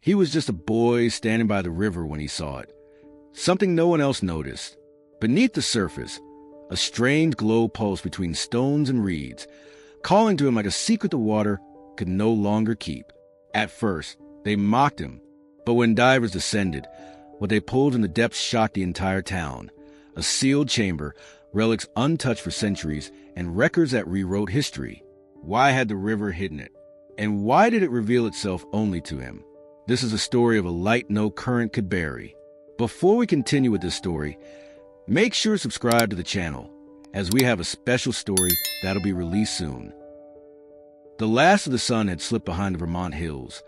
He was just a boy standing by the river when he saw it. Something no one else noticed. Beneath the surface, a strange glow pulsed between stones and reeds, calling to him like a secret the water could no longer keep. At first, they mocked him, but when divers descended, what they pulled in the depths shocked the entire town. A sealed chamber, relics untouched for centuries, and records that rewrote history. Why had the river hidden it? And why did it reveal itself only to him? This is a story of a light no current could bury. Before we continue with this story, make sure to subscribe to the channel, as we have a special story that'll be released soon. The last of the sun had slipped behind the Vermont hills,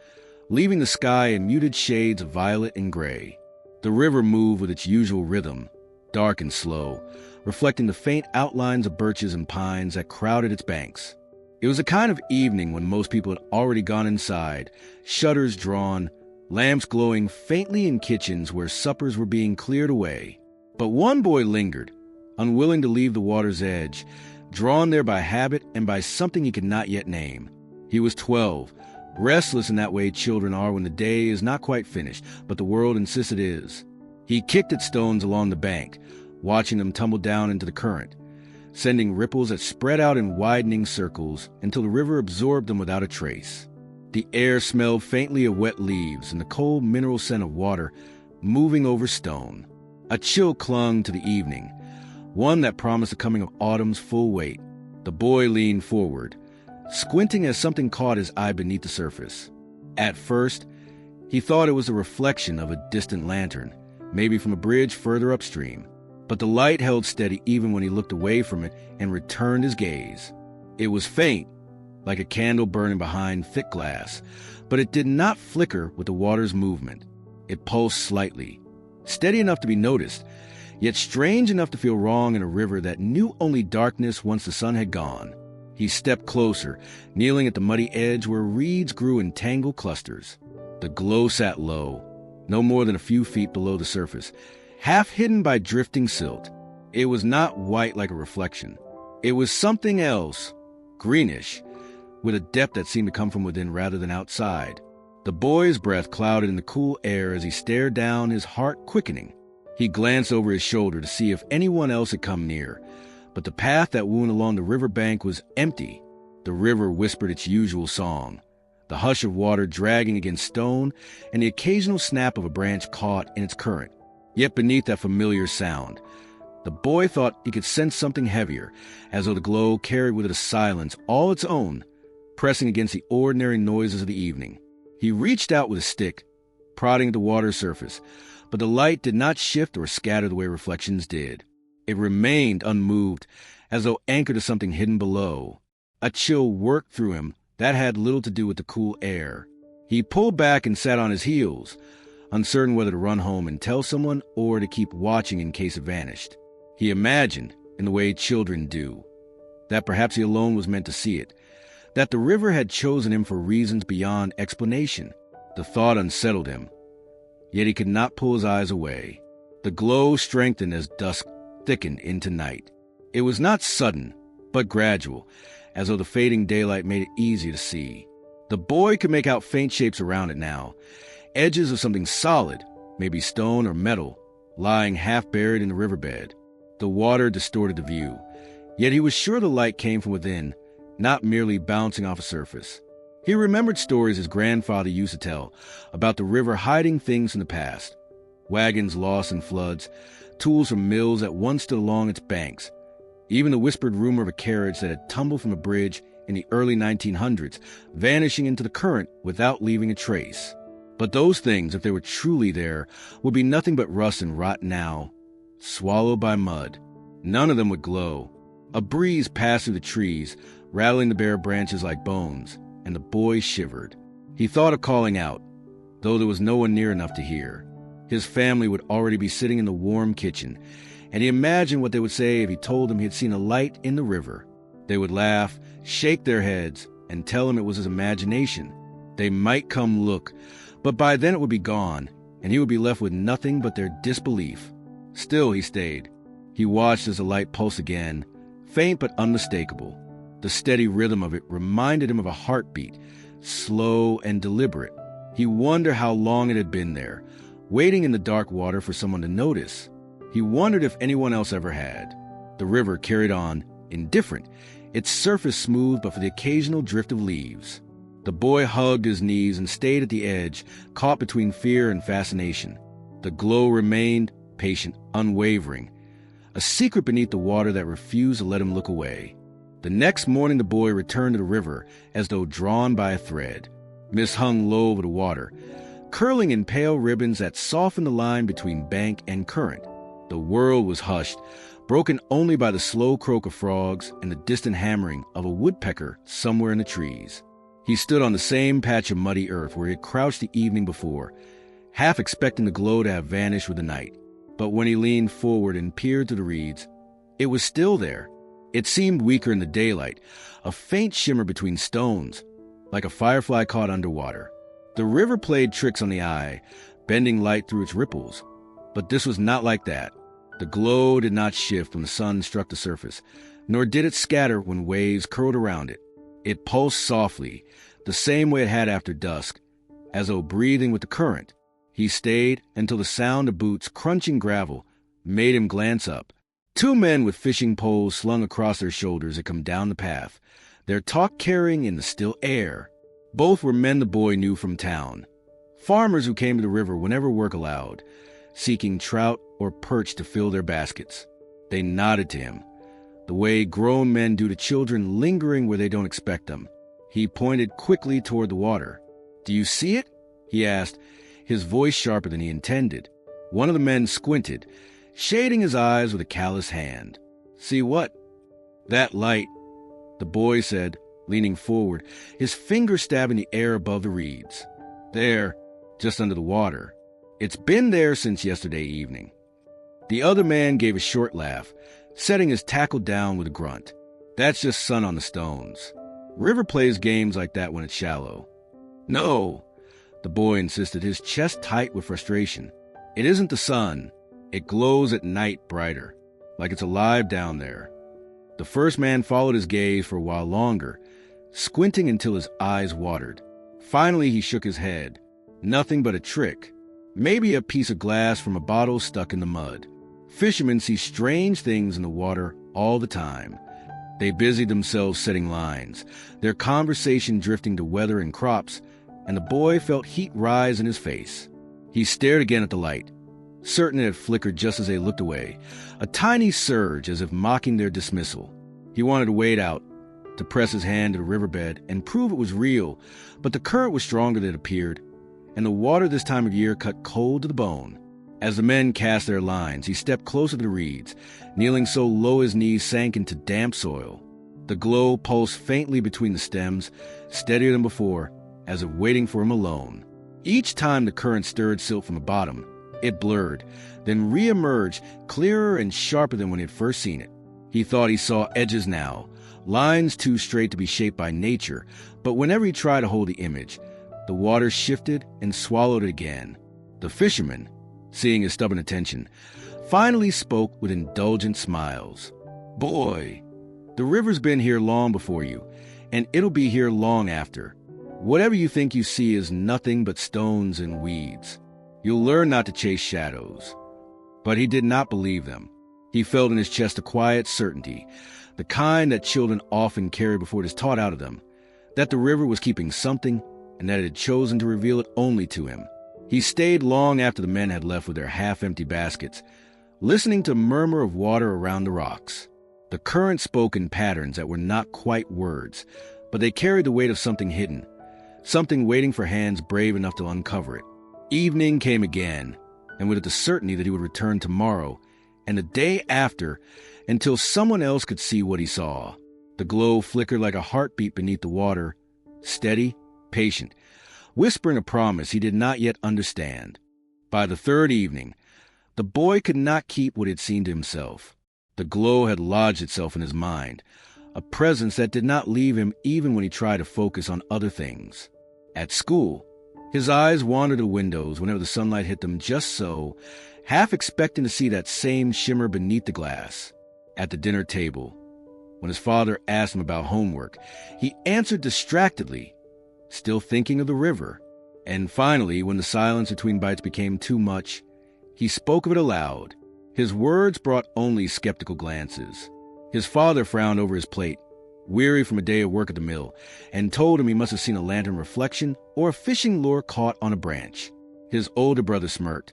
leaving the sky in muted shades of violet and gray. The river moved with its usual rhythm, dark and slow, reflecting the faint outlines of birches and pines that crowded its banks. It was a kind of evening when most people had already gone inside, shutters drawn, lamps glowing faintly in kitchens where suppers were being cleared away. But one boy lingered, unwilling to leave the water's edge, drawn there by habit and by something he could not yet name. He was 12, restless in that way children are when the day is not quite finished, but the world insists it is. He kicked at stones along the bank, watching them tumble down into the current, sending ripples that spread out in widening circles until the river absorbed them without a trace. The air smelled faintly of wet leaves and the cold mineral scent of water moving over stone. A chill clung to the evening, one that promised the coming of autumn's full weight. The boy leaned forward, squinting as something caught his eye beneath the surface. At first, he thought it was the reflection of a distant lantern, maybe from a bridge further upstream. But the light held steady even when he looked away from it and returned his gaze. It was faint, like a candle burning behind thick glass, but it did not flicker with the water's movement. It pulsed slightly, steady enough to be noticed, yet strange enough to feel wrong in a river that knew only darkness once the sun had gone. He stepped closer, kneeling at the muddy edge where reeds grew in tangled clusters. The glow sat low, no more than a few feet below the surface, half hidden by drifting silt. It was not white like a reflection. It was something else, greenish, with a depth that seemed to come from within rather than outside. The boy's breath clouded in the cool air as he stared down, his heart quickening. He glanced over his shoulder to see if anyone else had come near, but the path that wound along the river bank was empty. The river whispered its usual song, the hush of water dragging against stone and the occasional snap of a branch caught in its current. Yet beneath that familiar sound, the boy thought he could sense something heavier, as though the glow carried with it a silence all its own, pressing against the ordinary noises of the evening. He reached out with a stick, prodding at the water's surface, but the light did not shift or scatter the way reflections did. It remained unmoved, as though anchored to something hidden below. A chill worked through him that had little to do with the cool air. He pulled back and sat on his heels, uncertain whether to run home and tell someone or to keep watching in case it vanished. He imagined, in the way children do, that perhaps he alone was meant to see it, that the river had chosen him for reasons beyond explanation. The thought unsettled him, yet he could not pull his eyes away. The glow strengthened as dusk thickened into night. It was not sudden, but gradual, as though the fading daylight made it easy to see. The boy could make out faint shapes around it now, edges of something solid, maybe stone or metal, lying half buried in the riverbed. The water distorted the view, yet he was sure the light came from within, not merely bouncing off a surface. He remembered stories his grandfather used to tell about the river hiding things from the past. Wagons lost in floods, tools from mills that once stood along its banks, even the whispered rumor of a carriage that had tumbled from a bridge in the early 1900s, vanishing into the current without leaving a trace. But those things, if they were truly there, would be nothing but rust and rot now, swallowed by mud. None of them would glow. A breeze passed through the trees, rattling the bare branches like bones, and the boy shivered. He thought of calling out, though there was no one near enough to hear. His family would already be sitting in the warm kitchen, and he imagined what they would say if he told them he had seen a light in the river. They would laugh, shake their heads, and tell him it was his imagination. They might come look, but by then it would be gone, and he would be left with nothing but their disbelief. Still he stayed. He watched as the light pulsed again, faint but unmistakable. The steady rhythm of it reminded him of a heartbeat, slow and deliberate, He wondered how long it had been there, waiting in the dark water for someone to notice. He wondered if anyone else ever had. The river carried on, indifferent, its surface smooth but for the occasional drift of leaves. The boy hugged his knees and stayed at the edge, caught between fear and fascination. The glow remained, patient, unwavering, a secret beneath the water that refused to let him look away. The next morning the boy returned to the river as though drawn by a thread. Mist hung low over the water, curling in pale ribbons that softened the line between bank and current. The world was hushed, broken only by the slow croak of frogs and the distant hammering of a woodpecker somewhere in the trees. He stood on the same patch of muddy earth where he had crouched the evening before, half expecting the glow to have vanished with the night. But when he leaned forward and peered through the reeds, it was still there. It seemed weaker in the daylight, a faint shimmer between stones, like a firefly caught underwater. The river played tricks on the eye, bending light through its ripples. But this was not like that. The glow did not shift when the sun struck the surface, nor did it scatter when waves curled around it. It pulsed softly, the same way it had after dusk, as though breathing with the current. He stayed until the sound of boots crunching gravel made him glance up. Two men with fishing poles slung across their shoulders had come down the path, their talk carrying in the still air. Both were men the boy knew from town, farmers who came to the river whenever work allowed, seeking trout or perch to fill their baskets. They nodded to him, the way grown men do to children lingering where they don't expect them. He pointed quickly toward the water. "Do you see it?" he asked, his voice sharper than he intended. One of the men squinted, shading his eyes with a callous hand. "See what?" "That light," the boy said, leaning forward, his finger stabbing the air above the reeds. "There, just under the water. It's been there since yesterday evening." The other man gave a short laugh, setting his tackle down with a grunt. "That's just sun on the stones. River plays games like that when it's shallow." "No," the boy insisted, his chest tight with frustration. "It isn't the sun. It glows at night brighter, like it's alive down there." The first man followed his gaze for a while longer, squinting until his eyes watered. Finally he shook his head. Nothing but a trick. Maybe a piece of glass from a bottle stuck in the mud. Fishermen see strange things in the water all the time. They busied themselves setting lines, their conversation drifting to weather and crops, and the boy felt heat rise in his face. He stared again at the light, certain it had flickered just as they looked away, a tiny surge as if mocking their dismissal. He wanted to wade out, to press his hand to the riverbed and prove it was real, but the current was stronger than it appeared, and the water this time of year cut cold to the bone. As the men cast their lines, he stepped closer to the reeds, kneeling so low his knees sank into damp soil. The glow pulsed faintly between the stems, steadier than before, as if waiting for him alone. Each time the current stirred silt from the bottom, it blurred, then re-emerged, clearer and sharper than when he had first seen it. He thought he saw edges now, lines too straight to be shaped by nature, but whenever he tried to hold the image, the water shifted and swallowed it again. The fisherman, seeing his stubborn attention, finally spoke with indulgent smiles. "Boy, the river's been here long before you, and it'll be here long after. Whatever you think you see is nothing but stones and weeds. You'll learn not to chase shadows." But he did not believe them. He felt in his chest a quiet certainty, the kind that children often carry before it is taught out of them, that the river was keeping something and that it had chosen to reveal it only to him. He stayed long after the men had left with their half-empty baskets, listening to murmur of water around the rocks. The current spoke in patterns that were not quite words, but they carried the weight of something hidden, something waiting for hands brave enough to uncover it. Evening came again, and with it the certainty that he would return tomorrow, and the day after, until someone else could see what he saw. The glow flickered like a heartbeat beneath the water, steady, patient, whispering a promise he did not yet understand. By the third evening, the boy could not keep what it seemed to himself. The glow had lodged itself in his mind, a presence that did not leave him even when he tried to focus on other things. At school, his eyes wandered to windows whenever the sunlight hit them just so, half expecting to see that same shimmer beneath the glass. At the dinner table, when his father asked him about homework, he answered distractedly, still thinking of the river, And finally, when the silence between bites became too much, he spoke of it aloud. His words brought only skeptical glances. His father frowned over his plate, weary from a day of work at the mill, and told him he must have seen a lantern reflection or a fishing lure caught on a branch. His older brother smirked,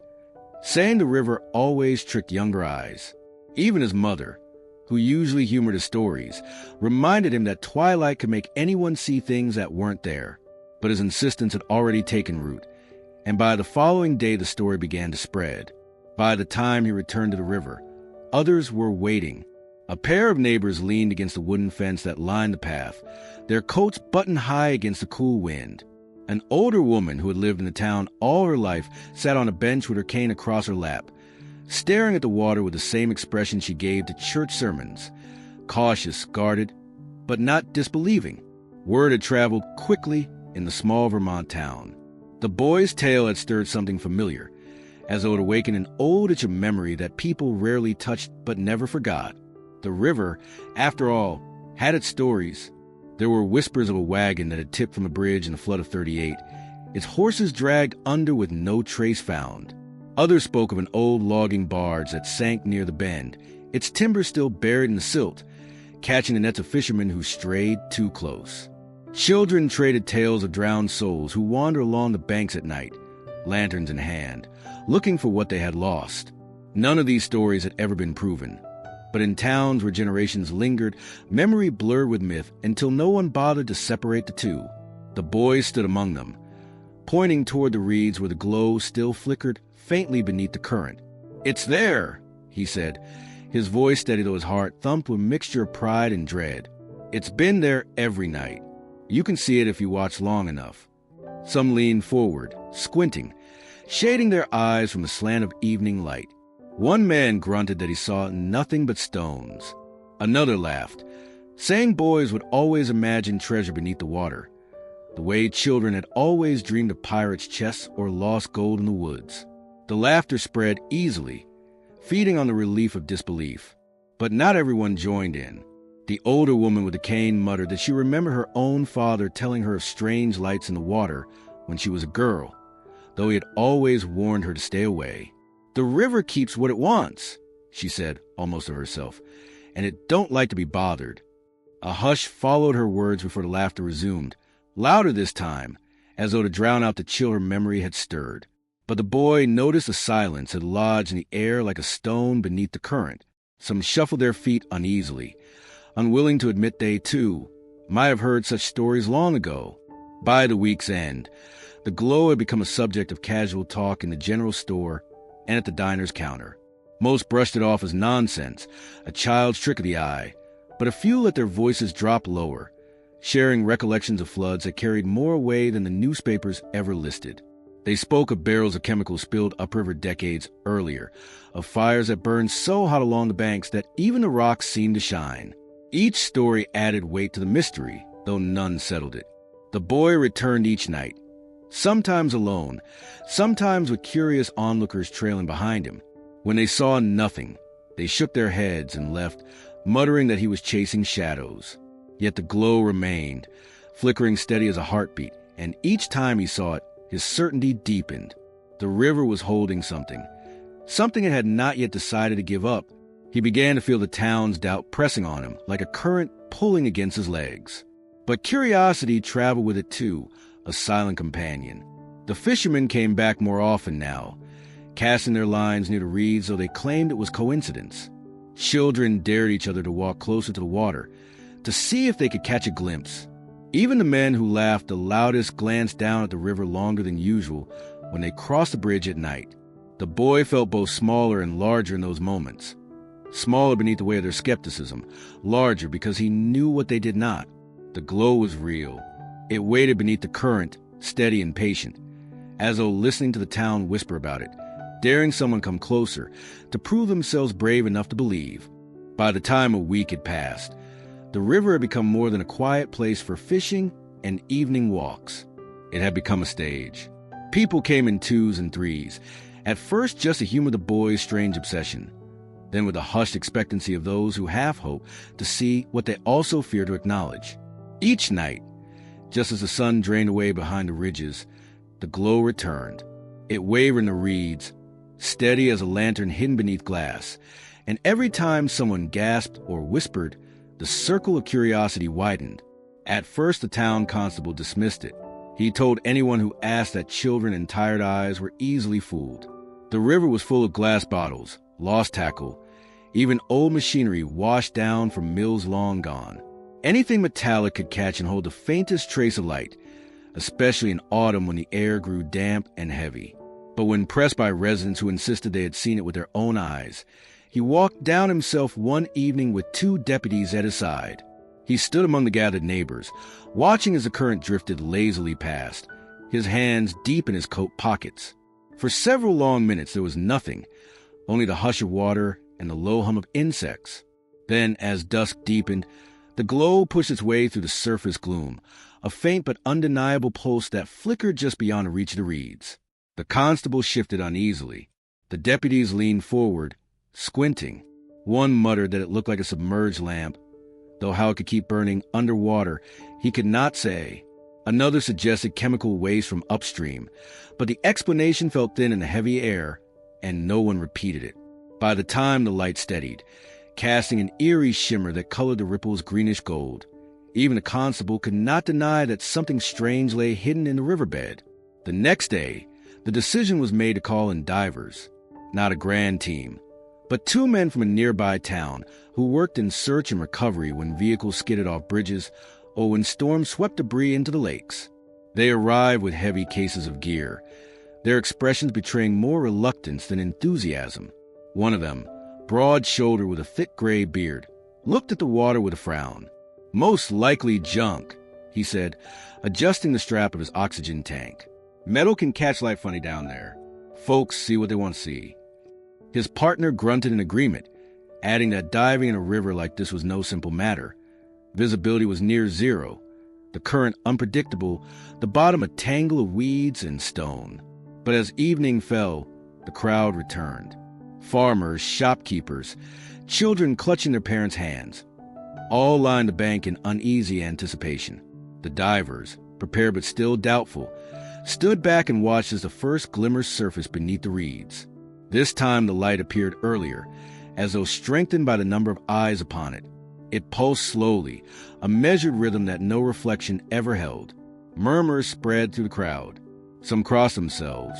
saying the river always tricked younger eyes. Even his mother, who usually humored his stories, reminded him that twilight could make anyone see things that weren't there. But his insistence had already taken root, and by the following day the story began to spread. By the time he returned to the river, others were waiting. A pair of neighbors leaned against the wooden fence that lined the path, their coats buttoned high against the cool wind. An older woman who had lived in the town all her life sat on a bench with her cane across her lap, staring at the water with the same expression she gave to church sermons, cautious, guarded, but not disbelieving. Word had traveled quickly in the small Vermont town. The boy's tale had stirred something familiar, as though it awakened an old itch of memory that people rarely touched but never forgot. The river, after all, had its stories. There were whispers of a wagon that had tipped from a bridge in the flood of '38, its horses dragged under with no trace found. Others spoke of an old logging barge that sank near the bend, its timbers still buried in the silt, catching the nets of fishermen who strayed too close. Children traded tales of drowned souls who wander along the banks at night, lanterns in hand, looking for what they had lost. None of these stories had ever been proven. But in towns where generations lingered, memory blurred with myth until no one bothered to separate the two. The boy stood among them, pointing toward the reeds where the glow still flickered faintly beneath the current. "It's there," he said, his voice steady though his heart thumped with a mixture of pride and dread. "It's been there every night. You can see it if you watch long enough." Some leaned forward, squinting, shading their eyes from the slant of evening light. One man grunted that he saw nothing but stones. Another laughed, saying boys would always imagine treasure beneath the water, the way children had always dreamed of pirates' chests or lost gold in the woods. The laughter spread easily, feeding on the relief of disbelief. But not everyone joined in. The older woman with the cane muttered that she remembered her own father telling her of strange lights in the water when she was a girl, though he had always warned her to stay away. "The river keeps what it wants," she said, almost to herself, "and it don't like to be bothered." A hush followed her words before the laughter resumed, louder this time, as though to drown out the chill her memory had stirred. But the boy noticed a silence had lodged in the air like a stone beneath the current. Some shuffled their feet uneasily, unwilling to admit they, too, might have heard such stories long ago. By the week's end, the glow had become a subject of casual talk in the general store and at the diner's counter. Most brushed it off as nonsense, a child's trick of the eye, but a few let their voices drop lower, sharing recollections of floods that carried more weight than the newspapers ever listed. They spoke of barrels of chemicals spilled upriver decades earlier, of fires that burned so hot along the banks that even the rocks seemed to shine. Each story added weight to the mystery, though none settled it. The boy returned each night, sometimes alone, sometimes with curious onlookers trailing behind him. When they saw nothing, they shook their heads and left, muttering that he was chasing shadows. Yet the glow remained, flickering steady as a heartbeat, and each time he saw it, his certainty deepened. The river was holding something it had not yet decided to give up. He began to feel the town's doubt pressing on him, like a current pulling against his legs. But curiosity traveled with it too, a silent companion. The fishermen came back more often now, casting their lines near the reeds, though they claimed it was coincidence. Children dared each other to walk closer to the water, to see if they could catch a glimpse. Even the men who laughed the loudest glanced down at the river longer than usual when they crossed the bridge at night. The boy felt both smaller and larger in those moments. Smaller beneath the weight of their skepticism, larger because he knew what they did not. The glow was real. It waited beneath the current, steady and patient, as though listening to the town whisper about it, daring someone come closer, to prove themselves brave enough to believe. By the time a week had passed, the river had become more than a quiet place for fishing and evening walks. It had become a stage. People came in twos and threes, at first just to humor the boy's strange obsession, then with the hushed expectancy of those who half hope to see what they also fear to acknowledge. Each night, just as the sun drained away behind the ridges, The glow returned. It wavered in the reeds, steady as a lantern hidden beneath glass, and every time someone gasped or whispered, the circle of curiosity widened. At first, the town constable dismissed it. He told anyone who asked that children and tired eyes were easily fooled. The river was full of glass bottles, lost tackle, even old machinery washed down from mills long gone. Anything metallic could catch and hold the faintest trace of light, especially in autumn when the air grew damp and heavy. But when pressed by residents who insisted they had seen it with their own eyes, he walked down himself one evening with 2 deputies at his side. He stood among the gathered neighbors, watching as the current drifted lazily past, his hands deep in his coat pockets. For several long minutes there was nothing, only the hush of water and the low hum of insects. Then, as dusk deepened, the glow pushed its way through the surface gloom, a faint but undeniable pulse that flickered just beyond the reach of the reeds. The constable shifted uneasily. The deputies leaned forward, squinting. One muttered that it looked like a submerged lamp, though how it could keep burning underwater, he could not say. Another suggested chemical waste from upstream, but the explanation felt thin in the heavy air, and no one repeated it. By the time the light steadied, casting an eerie shimmer that colored the ripples greenish gold, even the constable could not deny that something strange lay hidden in the riverbed. The next day, the decision was made to call in divers, not a grand team, but 2 men from a nearby town who worked in search and recovery when vehicles skidded off bridges or when storms swept debris into the lakes. They arrived with heavy cases of gear, their expressions betraying more reluctance than enthusiasm. One of them, broad-shouldered with a thick gray beard, looked at the water with a frown. "Most likely junk," he said, adjusting the strap of his oxygen tank. "Metal can catch light funny down there. Folks see what they want to see." His partner grunted in agreement, adding that diving in a river like this was no simple matter. Visibility was near zero, the current unpredictable, the bottom a tangle of weeds and stone. But as evening fell, the crowd returned. Farmers, shopkeepers, children clutching their parents' hands. All lined the bank in uneasy anticipation. The divers, prepared but still doubtful, stood back and watched as the first glimmers surfaced beneath the reeds. This time the light appeared earlier, as though strengthened by the number of eyes upon it. It pulsed slowly, a measured rhythm that no reflection ever held. Murmurs spread through the crowd. Some crossed themselves.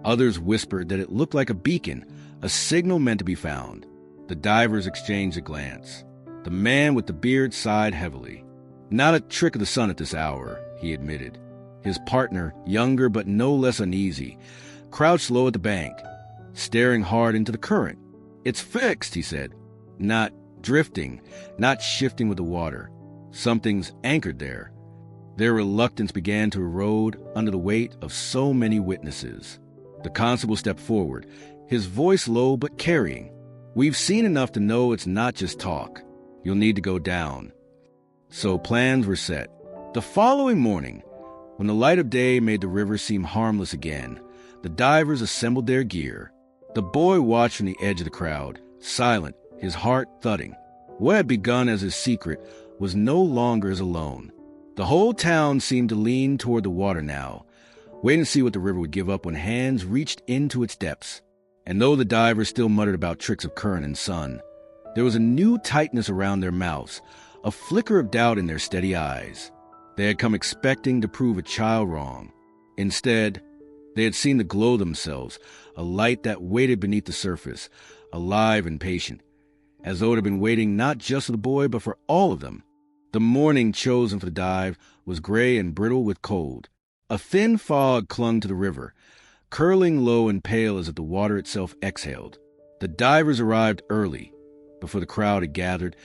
Others whispered that it looked like a beacon, a signal meant to be found. The divers exchanged a glance. The man with the beard sighed heavily. "Not a trick of the sun at this hour," he admitted. His partner, younger but no less uneasy, crouched low at the bank, staring hard into the current. "It's fixed," he said. "Not drifting, not shifting with the water. Something's anchored there." Their reluctance began to erode under the weight of so many witnesses. The constable stepped forward, his voice low but carrying. "We've seen enough to know it's not just talk. You'll need to go down." So plans were set. The following morning, when the light of day made the river seem harmless again, the divers assembled their gear. The boy watched from the edge of the crowd, silent, his heart thudding. What had begun as his secret was no longer his alone. The whole town seemed to lean toward the water now, waiting to see what the river would give up when hands reached into its depths. And though the divers still muttered about tricks of current and sun, there was a new tightness around their mouths, a flicker of doubt in their steady eyes. They had come expecting to prove a child wrong. Instead, they had seen the glow themselves, a light that waited beneath the surface, alive and patient, as though it had been waiting not just for the boy, but for all of them. The morning chosen for the dive was gray and brittle with cold. A thin fog clung to the river, curling low and pale as if the water itself exhaled. The divers arrived early, before the crowd had gathered,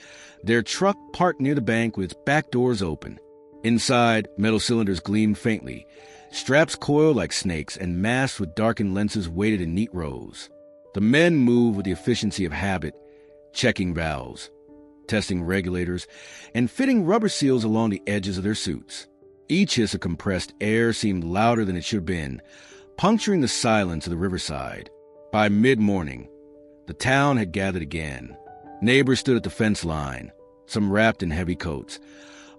their truck parked near the bank with its back doors open. Inside, metal cylinders gleamed faintly, straps coiled like snakes, and masks with darkened lenses waited in neat rows. The men moved with the efficiency of habit, checking valves, testing regulators, and fitting rubber seals along the edges of their suits. Each hiss of compressed air seemed louder than it should have been, puncturing the silence of the riverside. By mid-morning, the town had gathered again. Neighbors stood at the fence line, some wrapped in heavy coats,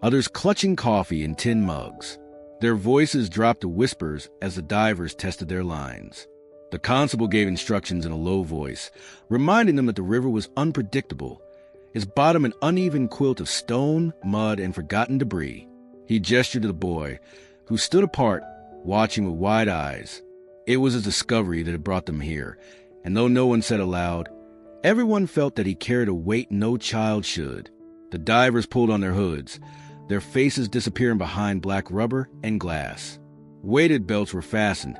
others clutching coffee in tin mugs. Their voices dropped to whispers as the divers tested their lines. The constable gave instructions in a low voice, reminding them that the river was unpredictable, its bottom an uneven quilt of stone, mud, and forgotten debris. He gestured to the boy, who stood apart, watching with wide eyes. It was his discovery that had brought them here, and though no one said aloud, everyone felt that he carried a weight no child should. The divers pulled on their hoods, their faces disappearing behind black rubber and glass. Weighted belts were fastened,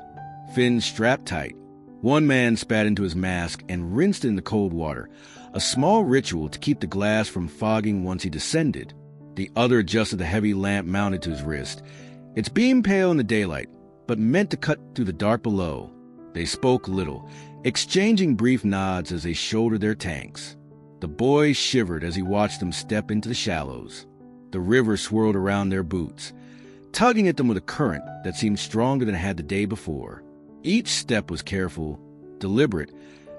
fins strapped tight. One man spat into his mask and rinsed it in the cold water, a small ritual to keep the glass from fogging once he descended. The other adjusted the heavy lamp mounted to his wrist, its beam pale in the daylight, but meant to cut through the dark below. They spoke little, exchanging brief nods as they shouldered their tanks. The boy shivered as he watched them step into the shallows. The river swirled around their boots, tugging at them with a current that seemed stronger than it had the day before. Each step was careful, deliberate,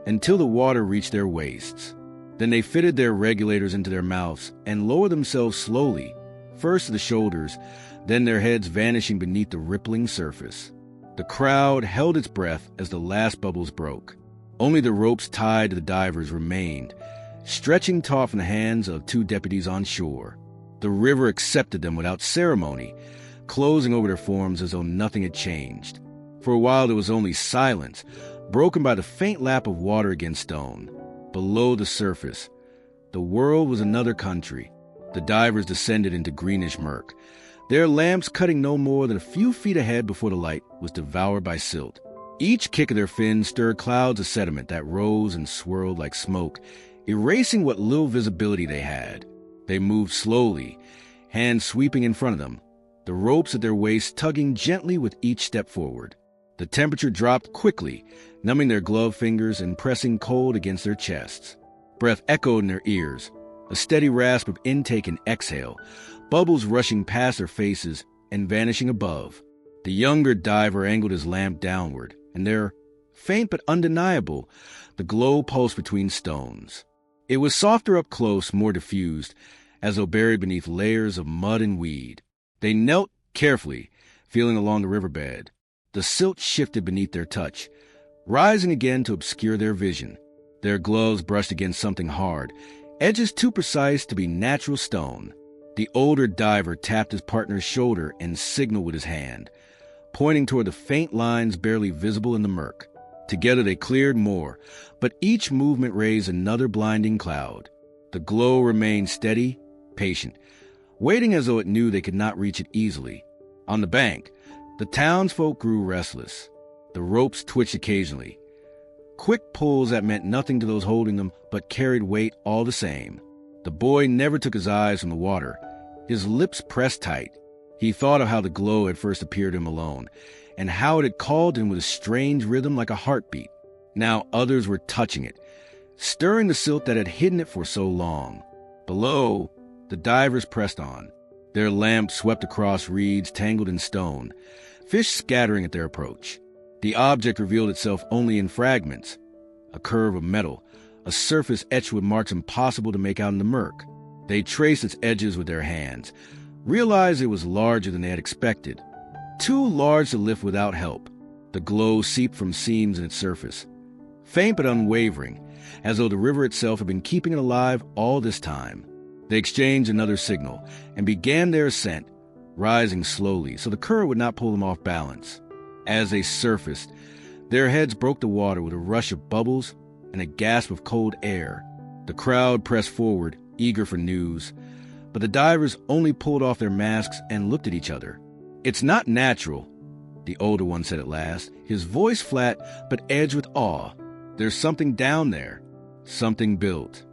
until the water reached their waists. Then they fitted their regulators into their mouths and lowered themselves slowly, first to the shoulders, then their heads vanishing beneath the rippling surface. The crowd held its breath as the last bubbles broke. Only the ropes tied to the divers remained, stretching taut from the hands of two deputies on shore. The river accepted them without ceremony, closing over their forms as though nothing had changed. For a while there was only silence, broken by the faint lap of water against stone. Below the surface, the world was another country. The divers descended into greenish murk, their lamps cutting no more than a few feet ahead before the light was devoured by silt. Each kick of their fins stirred clouds of sediment that rose and swirled like smoke, erasing what little visibility they had. They moved slowly, hands sweeping in front of them, the ropes at their waists tugging gently with each step forward. The temperature dropped quickly, numbing their gloved fingers and pressing cold against their chests. Breath echoed in their ears, a steady rasp of intake and exhale, bubbles rushing past their faces and vanishing above. The younger diver angled his lamp downward, and there, faint but undeniable, the glow pulsed between stones. It was softer up close, more diffused, as though buried beneath layers of mud and weed. They knelt carefully, feeling along the riverbed. The silt shifted beneath their touch, rising again to obscure their vision. Their gloves brushed against something hard, edges too precise to be natural stone. The older diver tapped his partner's shoulder and signaled with his hand, pointing toward the faint lines barely visible in the murk. Together they cleared more, but each movement raised another blinding cloud. The glow remained steady, patient, waiting as though it knew they could not reach it easily. On the bank, the townsfolk grew restless. The ropes twitched occasionally. Quick pulls that meant nothing to those holding them, but carried weight all the same. The boy never took his eyes from the water. His lips pressed tight. He thought of how the glow had first appeared to him alone, and how it had called him with a strange rhythm like a heartbeat. Now others were touching it, stirring the silt that had hidden it for so long. Below, the divers pressed on. Their lamps swept across reeds tangled in stone, fish scattering at their approach. The object revealed itself only in fragments, a curve of metal, a surface etched with marks impossible to make out in the murk. They traced its edges with their hands, realized it was larger than they had expected, too large to lift without help. The glow seeped from seams in its surface, faint but unwavering, as though the river itself had been keeping it alive all this time. They exchanged another signal and began their ascent, rising slowly so the current would not pull them off balance. As they surfaced, their heads broke the water with a rush of bubbles and a gasp of cold air. The crowd pressed forward, eager for news, but the divers only pulled off their masks and looked at each other. "It's not natural," the older one said at last, his voice flat but edged with awe. "There's something down there, something built."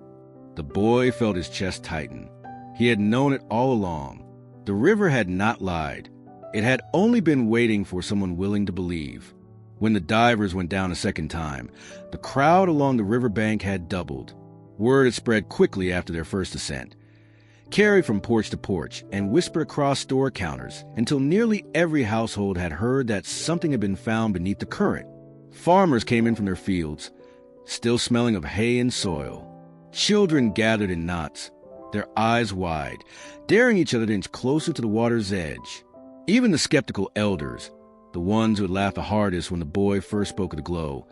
The boy felt his chest tighten. He had known it all along. The river had not lied. It had only been waiting for someone willing to believe. When the divers went down a second time, the crowd along the riverbank had doubled. Word had spread quickly after their first ascent, carried from porch to porch and whispered across store counters until nearly every household had heard that something had been found beneath the current. Farmers came in from their fields, still smelling of hay and soil. Children gathered in knots, their eyes wide, daring each other to inch closer to the water's edge. Even the skeptical elders, the ones who had laughed the hardest when the boy first spoke of the glow,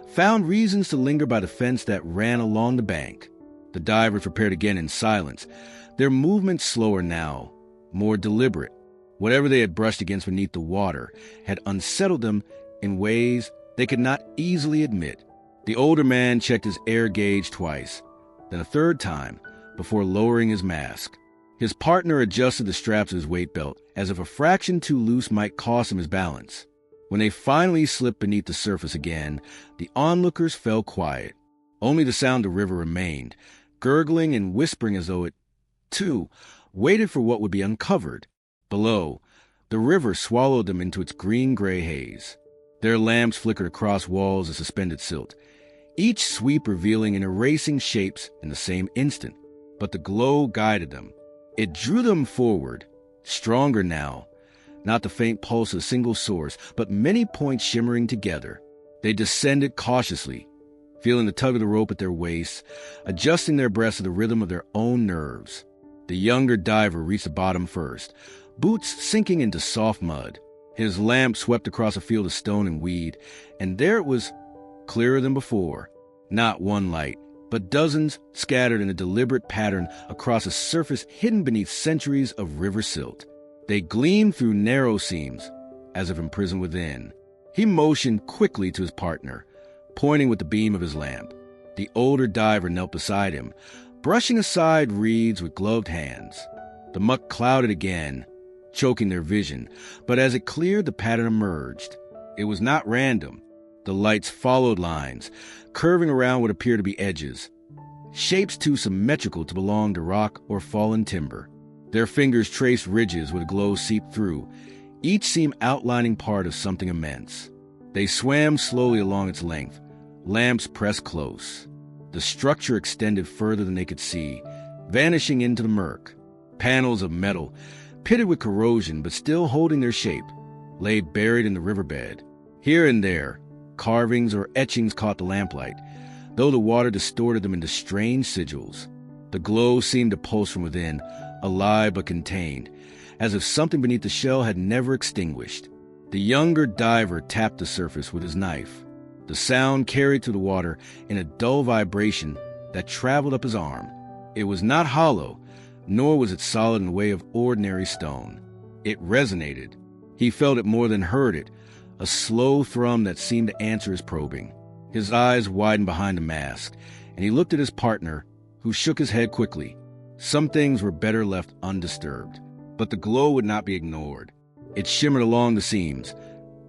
found reasons to linger by the fence that ran along the bank. The divers prepared again in silence, their movements slower now, more deliberate. Whatever they had brushed against beneath the water had unsettled them in ways they could not easily admit. The older man checked his air gauge twice, then a third time, before lowering his mask. His partner adjusted the straps of his weight belt, as if a fraction too loose might cost him his balance. When they finally slipped beneath the surface again, the onlookers fell quiet. Only the sound of the river remained, gurgling and whispering as though it, too, waited for what would be uncovered. Below, the river swallowed them into its green-gray haze. Their lamps flickered across walls of suspended silt, each sweep revealing and erasing shapes in the same instant. But the glow guided them. It drew them forward, stronger now, not the faint pulse of a single source, but many points shimmering together. They descended cautiously, feeling the tug of the rope at their waists, adjusting their breaths to the rhythm of their own nerves. The younger diver reached the bottom first, boots sinking into soft mud. His lamp swept across a field of stone and weed, and there it was, clearer than before. Not one light, but dozens scattered in a deliberate pattern across a surface hidden beneath centuries of river silt. They gleamed through narrow seams, as if imprisoned within. He motioned quickly to his partner, pointing with the beam of his lamp. The older diver knelt beside him, brushing aside reeds with gloved hands. The muck clouded again, choking their vision, but as it cleared, the pattern emerged. It was not random. The lights followed lines, curving around what appeared to be edges, shapes too symmetrical to belong to rock or fallen timber. Their fingers traced ridges where the glow seeped through, each seam outlining part of something immense. They swam slowly along its length, lamps pressed close. The structure extended further than they could see, vanishing into the murk. Panels of metal, pitted with corrosion but still holding their shape, lay buried in the riverbed. Here and there, carvings or etchings caught the lamplight, though the water distorted them into strange sigils. The glow seemed to pulse from within, alive but contained, as if something beneath the shell had never extinguished. The younger diver tapped the surface with his knife. The sound carried through the water in a dull vibration that traveled up his arm. It was not hollow, nor was it solid in the way of ordinary stone. It resonated. He felt it more than heard it, a slow thrum that seemed to answer his probing. His eyes widened behind the mask, and he looked at his partner, who shook his head quickly. Some things were better left undisturbed, but the glow would not be ignored. It shimmered along the seams,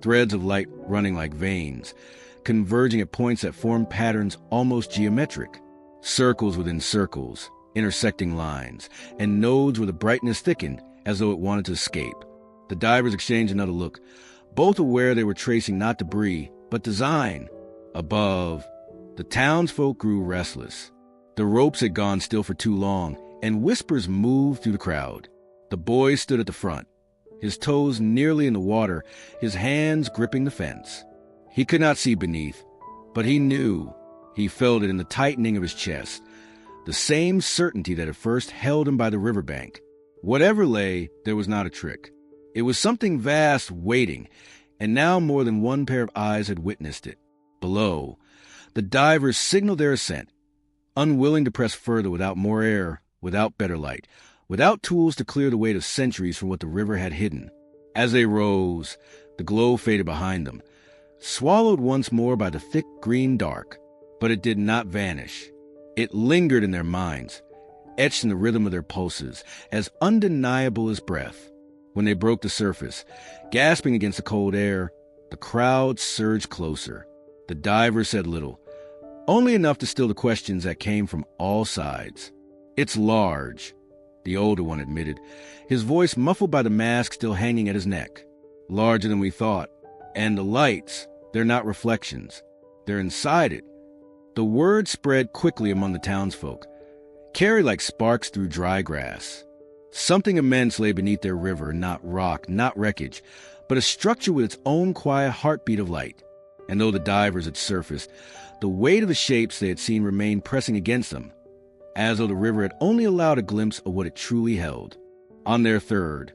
threads of light running like veins, converging at points that formed patterns almost geometric, circles within circles, intersecting lines, and nodes where the brightness thickened as though it wanted to escape. The divers exchanged another look, both aware they were tracing not debris, but design. Above, the townsfolk grew restless. The ropes had gone still for too long, and whispers moved through the crowd. The boy stood at the front, his toes nearly in the water, his hands gripping the fence. He could not see beneath, but he knew. He felt it in the tightening of his chest, the same certainty that at first held him by the riverbank. Whatever lay, there was not a trick. It was something vast waiting, and now more than one pair of eyes had witnessed it. Below, the divers signaled their ascent, unwilling to press further without more air, without better light, without tools to clear the weight of centuries from what the river had hidden. As they rose, the glow faded behind them, swallowed once more by the thick green dark. But it did not vanish. It lingered in their minds, etched in the rhythm of their pulses, as undeniable as breath. When they broke the surface, gasping against the cold air, the crowd surged closer. The diver said little, only enough to still the questions that came from all sides. "It's large," the older one admitted, his voice muffled by the mask still hanging at his neck. "Larger than we thought. And the lights, they're not reflections. They're inside it." The word spread quickly among the townsfolk, carried like sparks through dry grass. Something immense lay beneath their river, not rock, not wreckage, but a structure with its own quiet heartbeat of light. And though the divers had surfaced, the weight of the shapes they had seen remained pressing against them, as though the river had only allowed a glimpse of what it truly held. On their third,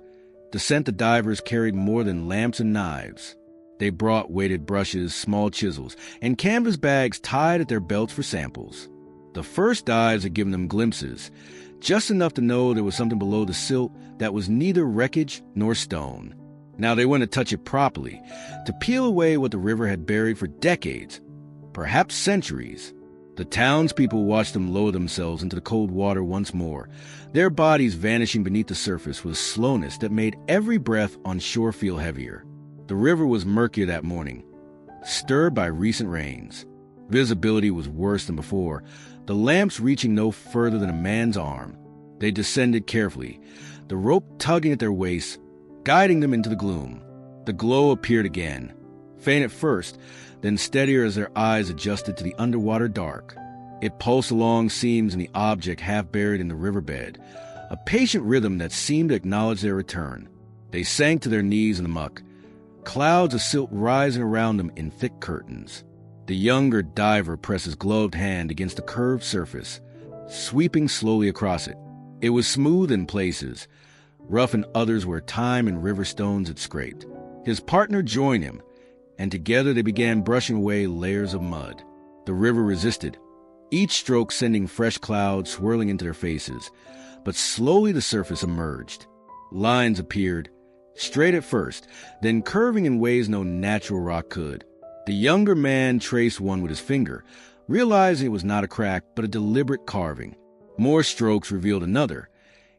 To scent, the divers carried more than lamps and knives. They brought weighted brushes, small chisels, and canvas bags tied at their belts for samples. The first dives had given them glimpses, just enough to know there was something below the silt that was neither wreckage nor stone. Now they went to touch it properly, to peel away what the river had buried for decades, perhaps centuries. The townspeople watched them lower themselves into the cold water once more, their bodies vanishing beneath the surface with a slowness that made every breath on shore feel heavier. The river was murkier that morning, stirred by recent rains. Visibility was worse than before, the lamps reaching no further than a man's arm. They descended carefully, the rope tugging at their waists, guiding them into the gloom. The glow appeared again, faint at first, then steadier as their eyes adjusted to the underwater dark. It pulsed along seams in the object half buried in the riverbed, a patient rhythm that seemed to acknowledge their return. They sank to their knees in the muck, clouds of silt rising around them in thick curtains. The younger diver pressed his gloved hand against the curved surface, sweeping slowly across it. It was smooth in places, rough in others where time and river stones had scraped. His partner joined him, and together they began brushing away layers of mud. The river resisted, each stroke sending fresh clouds swirling into their faces, but slowly the surface emerged. Lines appeared, straight at first, then curving in ways no natural rock could. The younger man traced one with his finger, realizing it was not a crack, but a deliberate carving. More strokes revealed another,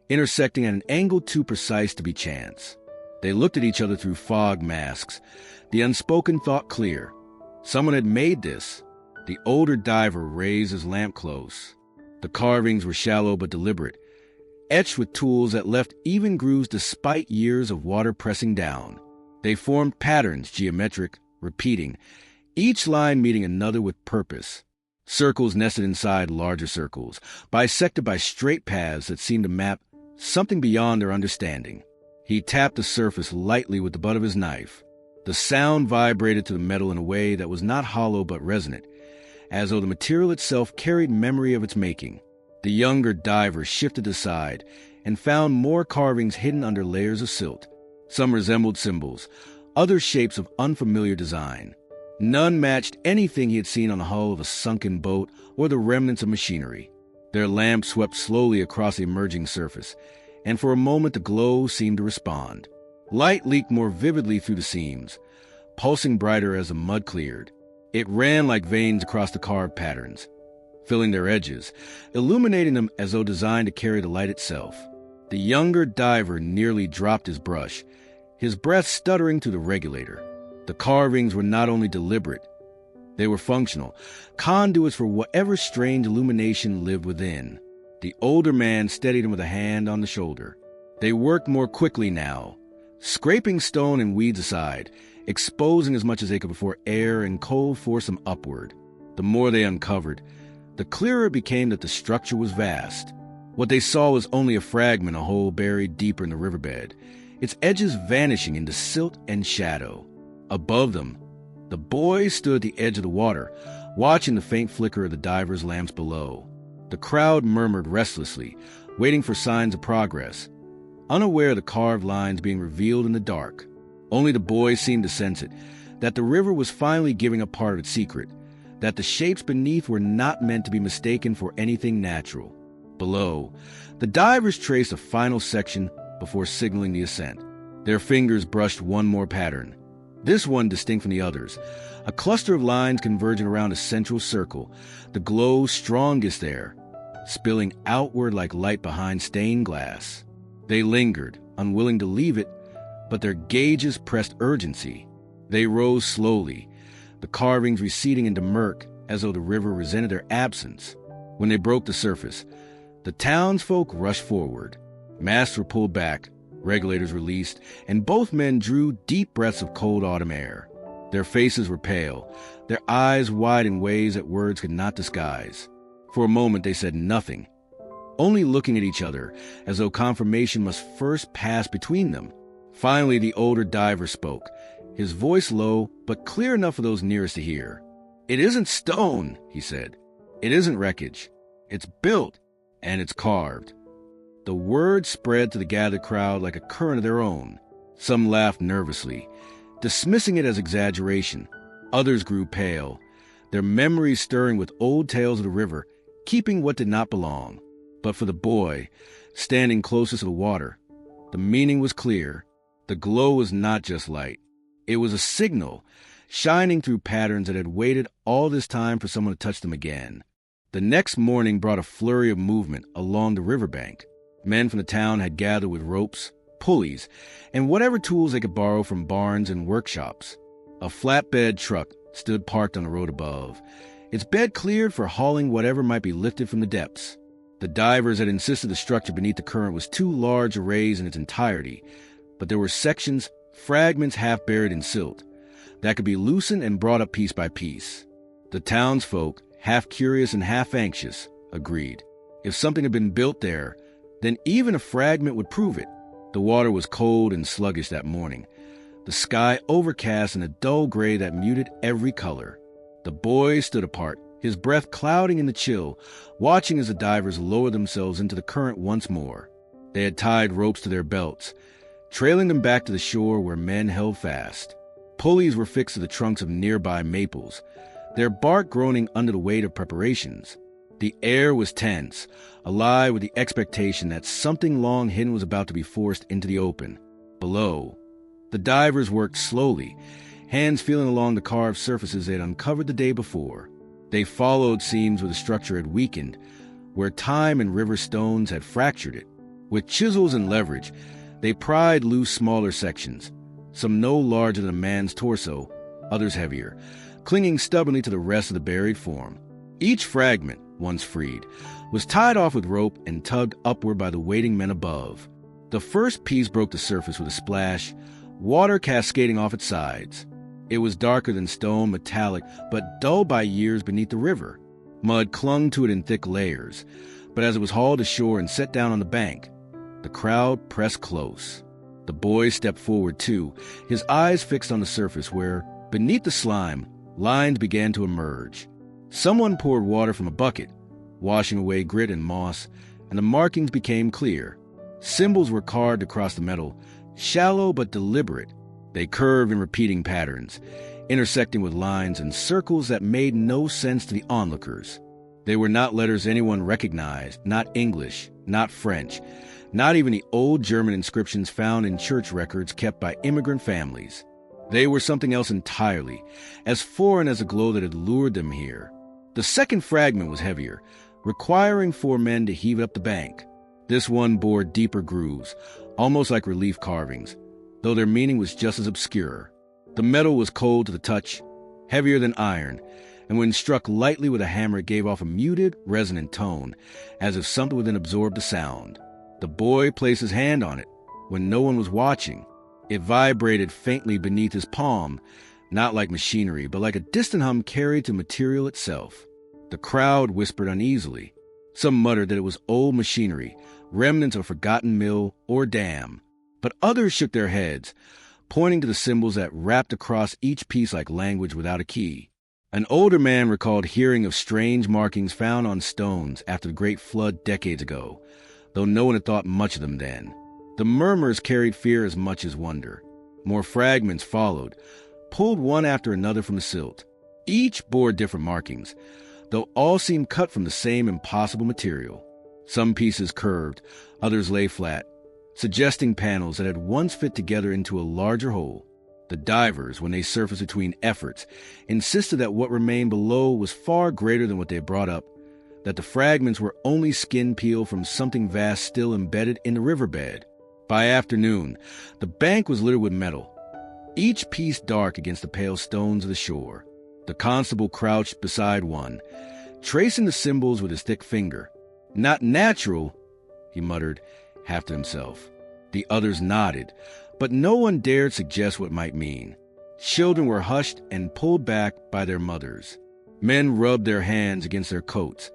intersecting at an angle too precise to be chance. They looked at each other through fog masks, the unspoken thought clear. Someone had made this. The older diver raised his lamp close. The carvings were shallow but deliberate, etched with tools that left even grooves despite years of water pressing down. They formed patterns, geometric, repeating, each line meeting another with purpose. Circles nested inside larger circles, bisected by straight paths that seemed to map something beyond their understanding. He tapped the surface lightly with the butt of his knife. The sound vibrated to the metal in a way that was not hollow but resonant, as though the material itself carried memory of its making. The younger diver shifted aside and found more carvings hidden under layers of silt. Some resembled symbols, others shapes of unfamiliar design. None matched anything he had seen on the hull of a sunken boat or the remnants of machinery. Their lamp swept slowly across the emerging surface, and for a moment the glow seemed to respond. Light leaked more vividly through the seams, pulsing brighter as the mud cleared. It ran like veins across the carved patterns, filling their edges, illuminating them as though designed to carry the light itself. The younger diver nearly dropped his brush, his breath stuttering through the regulator. The carvings were not only deliberate, they were functional, conduits for whatever strange illumination lived within. The older man steadied him with a hand on the shoulder. They worked more quickly now, scraping stone and weeds aside, exposing as much as they could before air and cold forced them upward. The more they uncovered, the clearer it became that the structure was vast. What they saw was only a fragment, a hole buried deeper in the riverbed, its edges vanishing into silt and shadow. Above them, the boys stood at the edge of the water, watching the faint flicker of the divers' lamps below. The crowd murmured restlessly, waiting for signs of progress, unaware of the carved lines being revealed in the dark. Only the boys seemed to sense it, that the river was finally giving a part of its secret, that the shapes beneath were not meant to be mistaken for anything natural. Below, the divers traced a final section before signaling the ascent. Their fingers brushed one more pattern, this one distinct from the others, a cluster of lines converging around a central circle, the glow strongest there, spilling outward like light behind stained glass. They lingered, unwilling to leave it, but their gauges pressed urgency. They rose slowly, the carvings receding into murk as though the river resented their absence. When they broke the surface, the townsfolk rushed forward. Masks were pulled back, regulators released, and both men drew deep breaths of cold autumn air. Their faces were pale, their eyes wide in ways that words could not disguise. For a moment they said nothing, only looking at each other, as though confirmation must first pass between them. Finally, the older diver spoke, his voice low, but clear enough for those nearest to hear. "It isn't stone," he said. "It isn't wreckage. It's built, and it's carved." The word spread to the gathered crowd like a current of their own. Some laughed nervously, dismissing it as exaggeration. Others grew pale, their memories stirring with old tales of the river, keeping what did not belong. But for the boy, standing closest to the water, the meaning was clear. The glow was not just light. It was a signal, shining through patterns that had waited all this time for someone to touch them again. The next morning brought a flurry of movement along the riverbank. Men from the town had gathered with ropes, pulleys, and whatever tools they could borrow from barns and workshops. A flatbed truck stood parked on the road above, its bed cleared for hauling whatever might be lifted from the depths. The divers had insisted the structure beneath the current was too large to raise in its entirety, but there were sections, fragments half buried in silt, that could be loosened and brought up piece by piece. The townsfolk, half curious and half anxious, agreed. If something had been built there, then even a fragment would prove it. The water was cold and sluggish that morning, the sky overcast in a dull gray that muted every color. The boy stood apart, his breath clouding in the chill, watching as the divers lowered themselves into the current once more. They had tied ropes to their belts, trailing them back to the shore where men held fast. Pulleys were fixed to the trunks of nearby maples, their bark groaning under the weight of preparations. The air was tense, alive with the expectation that something long hidden was about to be forced into the open. Below, the divers worked slowly, hands feeling along the carved surfaces they had uncovered the day before. They followed seams where the structure had weakened, where time and river stones had fractured it. With chisels and leverage, they pried loose smaller sections, some no larger than a man's torso, others heavier, clinging stubbornly to the rest of the buried form. Each fragment, once freed, was tied off with rope and tugged upward by the waiting men above. The first piece broke the surface with a splash, water cascading off its sides. It was darker than stone, metallic, but dulled by years beneath the river. Mud clung to it in thick layers, but as it was hauled ashore and set down on the bank, the crowd pressed close. The boy stepped forward too, his eyes fixed on the surface where, beneath the slime, lines began to emerge. Someone poured water from a bucket, washing away grit and moss, and the markings became clear. Symbols were carved across the metal, shallow but deliberate. They curved in repeating patterns, intersecting with lines and circles that made no sense to the onlookers. They were not letters anyone recognized, not English, not French, not even the old German inscriptions found in church records kept by immigrant families. They were something else entirely, as foreign as the glow that had lured them here. The second fragment was heavier, requiring 4 men to heave it up the bank. This one bore deeper grooves, almost like relief carvings, though their meaning was just as obscure. The metal was cold to the touch, heavier than iron, and when struck lightly with a hammer it gave off a muted, resonant tone, as if something within absorbed the sound. The boy placed his hand on it, when no one was watching. It vibrated faintly beneath his palm, not like machinery, but like a distant hum carried to material itself. The crowd whispered uneasily. Some muttered that it was old machinery, remnants of a forgotten mill or dam. But others shook their heads, pointing to the symbols that wrapped across each piece like language without a key. An older man recalled hearing of strange markings found on stones after the Great Flood decades ago, though no one had thought much of them then. The murmurs carried fear as much as wonder. More fragments followed, pulled one after another from the silt. Each bore different markings, though all seemed cut from the same impossible material. Some pieces curved, others lay flat, suggesting panels that had once fit together into a larger whole. The divers, when they surfaced between efforts, insisted that what remained below was far greater than what they had brought up, that the fragments were only skin peel from something vast still embedded in the riverbed. By afternoon, the bank was littered with metal, each piece dark against the pale stones of the shore. The constable crouched beside one, tracing the symbols with his thick finger. "Not natural," he muttered, half to himself. The others nodded, but no one dared suggest what it might mean. Children were hushed and pulled back by their mothers. Men rubbed their hands against their coats,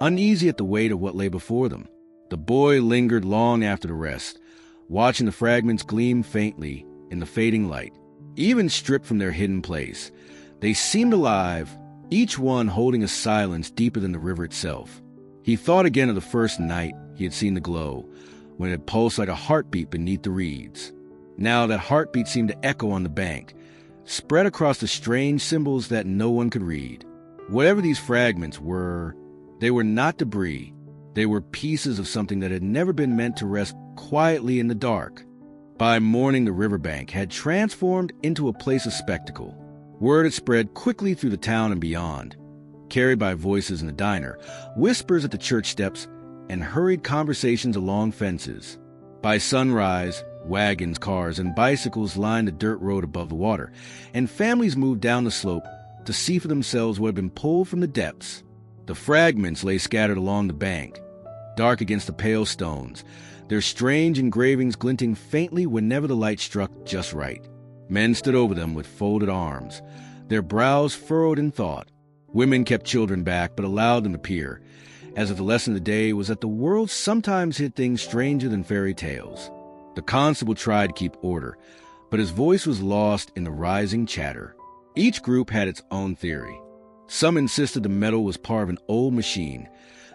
uneasy at the weight of what lay before them. The boy lingered long after the rest, watching the fragments gleam faintly in the fading light. Even stripped from their hidden place, they seemed alive, each one holding a silence deeper than the river itself. He thought again of the first night, he had seen the glow, when it had pulsed like a heartbeat beneath the reeds. Now that heartbeat seemed to echo on the bank, spread across the strange symbols that no one could read. Whatever these fragments were, they were not debris. They were pieces of something that had never been meant to rest quietly in the dark. By morning, the riverbank had transformed into a place of spectacle. Word had spread quickly through the town and beyond, carried by voices in the diner, whispers at the church steps, and hurried conversations along fences. By sunrise, wagons, cars, and bicycles lined the dirt road above the water, and families moved down the slope to see for themselves what had been pulled from the depths. The fragments lay scattered along the bank, dark against the pale stones, their strange engravings glinting faintly whenever the light struck just right. Men stood over them with folded arms, their brows furrowed in thought. Women kept children back but allowed them to peer, as if the lesson of the day was that the world sometimes hid things stranger than fairy tales. The constable tried to keep order, but his voice was lost in the rising chatter. Each group had its own theory. Some insisted the metal was part of an old machine,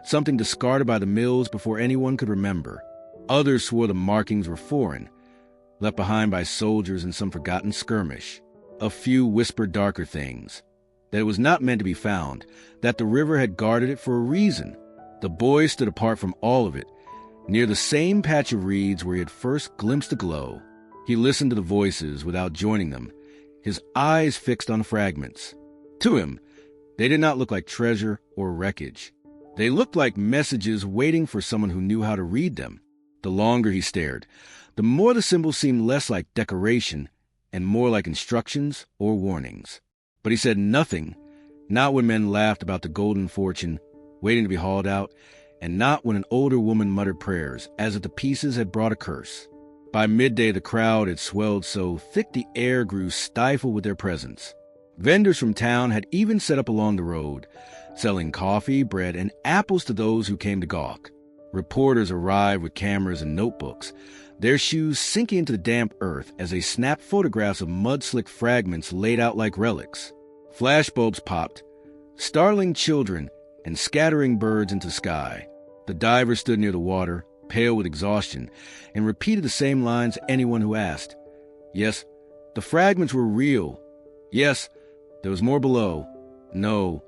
something discarded by the mills before anyone could remember. Others swore the markings were foreign, left behind by soldiers in some forgotten skirmish. A few whispered darker things, that it was not meant to be found, that the river had guarded it for a reason. The boy stood apart from all of it, near the same patch of reeds where he had first glimpsed the glow. He listened to the voices without joining them, his eyes fixed on the fragments. To him, they did not look like treasure or wreckage. They looked like messages waiting for someone who knew how to read them. The longer he stared, the more the symbols seemed less like decoration and more like instructions or warnings. But he said nothing, not when men laughed about the golden fortune waiting to be hauled out, and not when an older woman muttered prayers, as if the pieces had brought a curse. By midday, the crowd had swelled so thick the air grew stifled with their presence. Vendors from town had even set up along the road, selling coffee, bread, and apples to those who came to gawk. Reporters arrived with cameras and notebooks, their shoes sinking into the damp earth as they snapped photographs of mud-slick fragments laid out like relics. Flashbulbs popped, startling children and scattering birds into the sky. The diver stood near the water, pale with exhaustion, and repeated the same lines to anyone who asked. Yes, the fragments were real. Yes, there was more below. No,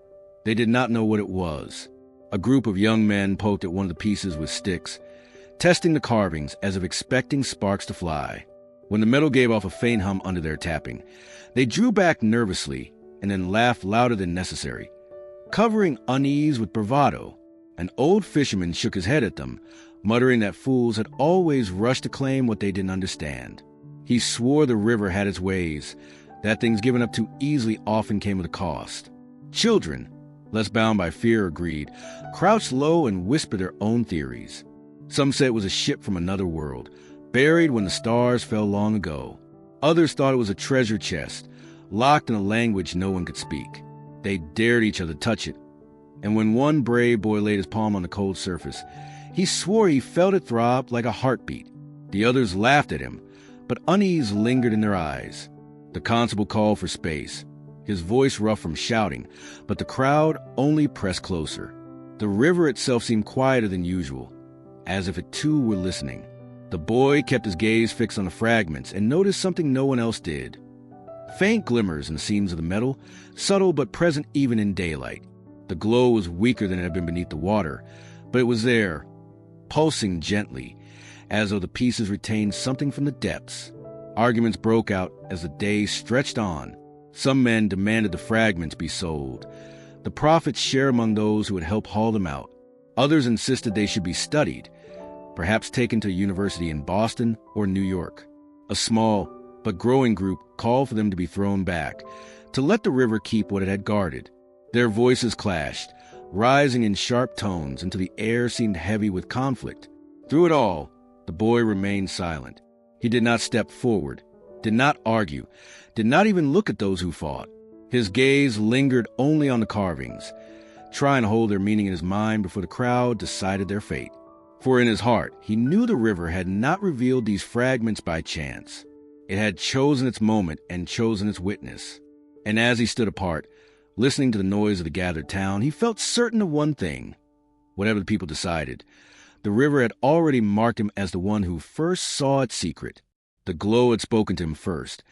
they did not know what it was. A group of young men poked at one of the pieces with sticks, testing the carvings as if expecting sparks to fly. When the metal gave off a faint hum under their tapping, they drew back nervously and then laughed louder than necessary, covering unease with bravado. An old fisherman shook his head at them, muttering that fools had always rushed to claim what they didn't understand. He swore the river had its ways, that things given up too easily often came with a cost. Children, less bound by fear or greed, crouched low and whispered their own theories. Some said it was a ship from another world, buried when the stars fell long ago. Others thought it was a treasure chest, locked in a language no one could speak. They dared each other touch it, and when one brave boy laid his palm on the cold surface, he swore he felt it throb like a heartbeat. The others laughed at him, but unease lingered in their eyes. The constable called for space, his voice rough from shouting, but the crowd only pressed closer. The river itself seemed quieter than usual, as if it too were listening. The boy kept his gaze fixed on the fragments and noticed something no one else did. Faint glimmers in the seams of the metal, subtle but present even in daylight. The glow was weaker than it had been beneath the water, but it was there, pulsing gently, as though the pieces retained something from the depths. Arguments broke out as the day stretched on. Some men demanded the fragments be sold, the profits share among those who would help haul them out. Others insisted they should be studied, perhaps taken to a university in Boston or New York. A small but growing group called for them to be thrown back, to let the river keep what it had guarded. Their voices clashed, rising in sharp tones until the air seemed heavy with conflict. Through it all, the boy remained silent. He did not step forward, did not argue, did not even look at those who fought. His gaze lingered only on the carvings, trying to hold their meaning in his mind before the crowd decided their fate. For in his heart, he knew the river had not revealed these fragments by chance. It had chosen its moment and chosen its witness. And as he stood apart, listening to the noise of the gathered town, he felt certain of one thing. Whatever the people decided, The river had already marked him as the one who first saw its secret. The glow had spoken to him first,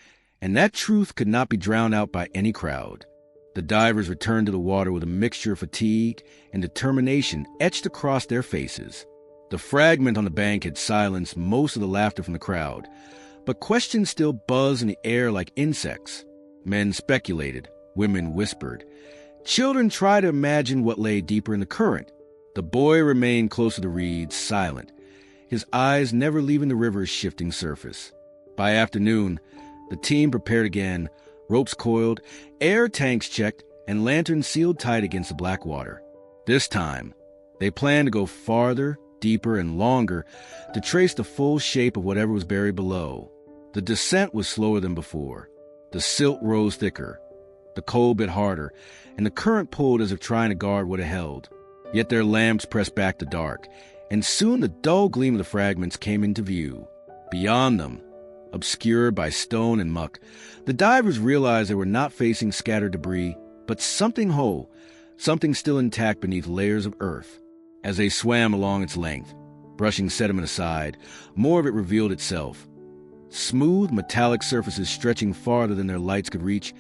and that truth could not be drowned out by any crowd. The divers returned to the water with a mixture of fatigue and determination etched across their faces. The fragment on the bank had silenced most of the laughter from the crowd, but questions still buzzed in the air like insects. Men speculated, women whispered. Children tried to imagine what lay deeper in the current. The boy remained close to the reeds, silent, his eyes never leaving the river's shifting surface. By afternoon, the team prepared again, ropes coiled, air tanks checked, and lanterns sealed tight against the black water. This time, they planned to go farther, deeper, and longer to trace the full shape of whatever was buried below. The descent was slower than before. The silt rose thicker, the cold bit harder, and the current pulled as if trying to guard what it held. Yet their lamps pressed back the dark, and soon the dull gleam of the fragments came into view. Beyond them, obscured by stone and muck, the divers realized they were not facing scattered debris, but something whole, something still intact beneath layers of earth. As they swam along its length, brushing sediment aside, more of it revealed itself. Smooth, metallic surfaces stretching farther than their lights could reach,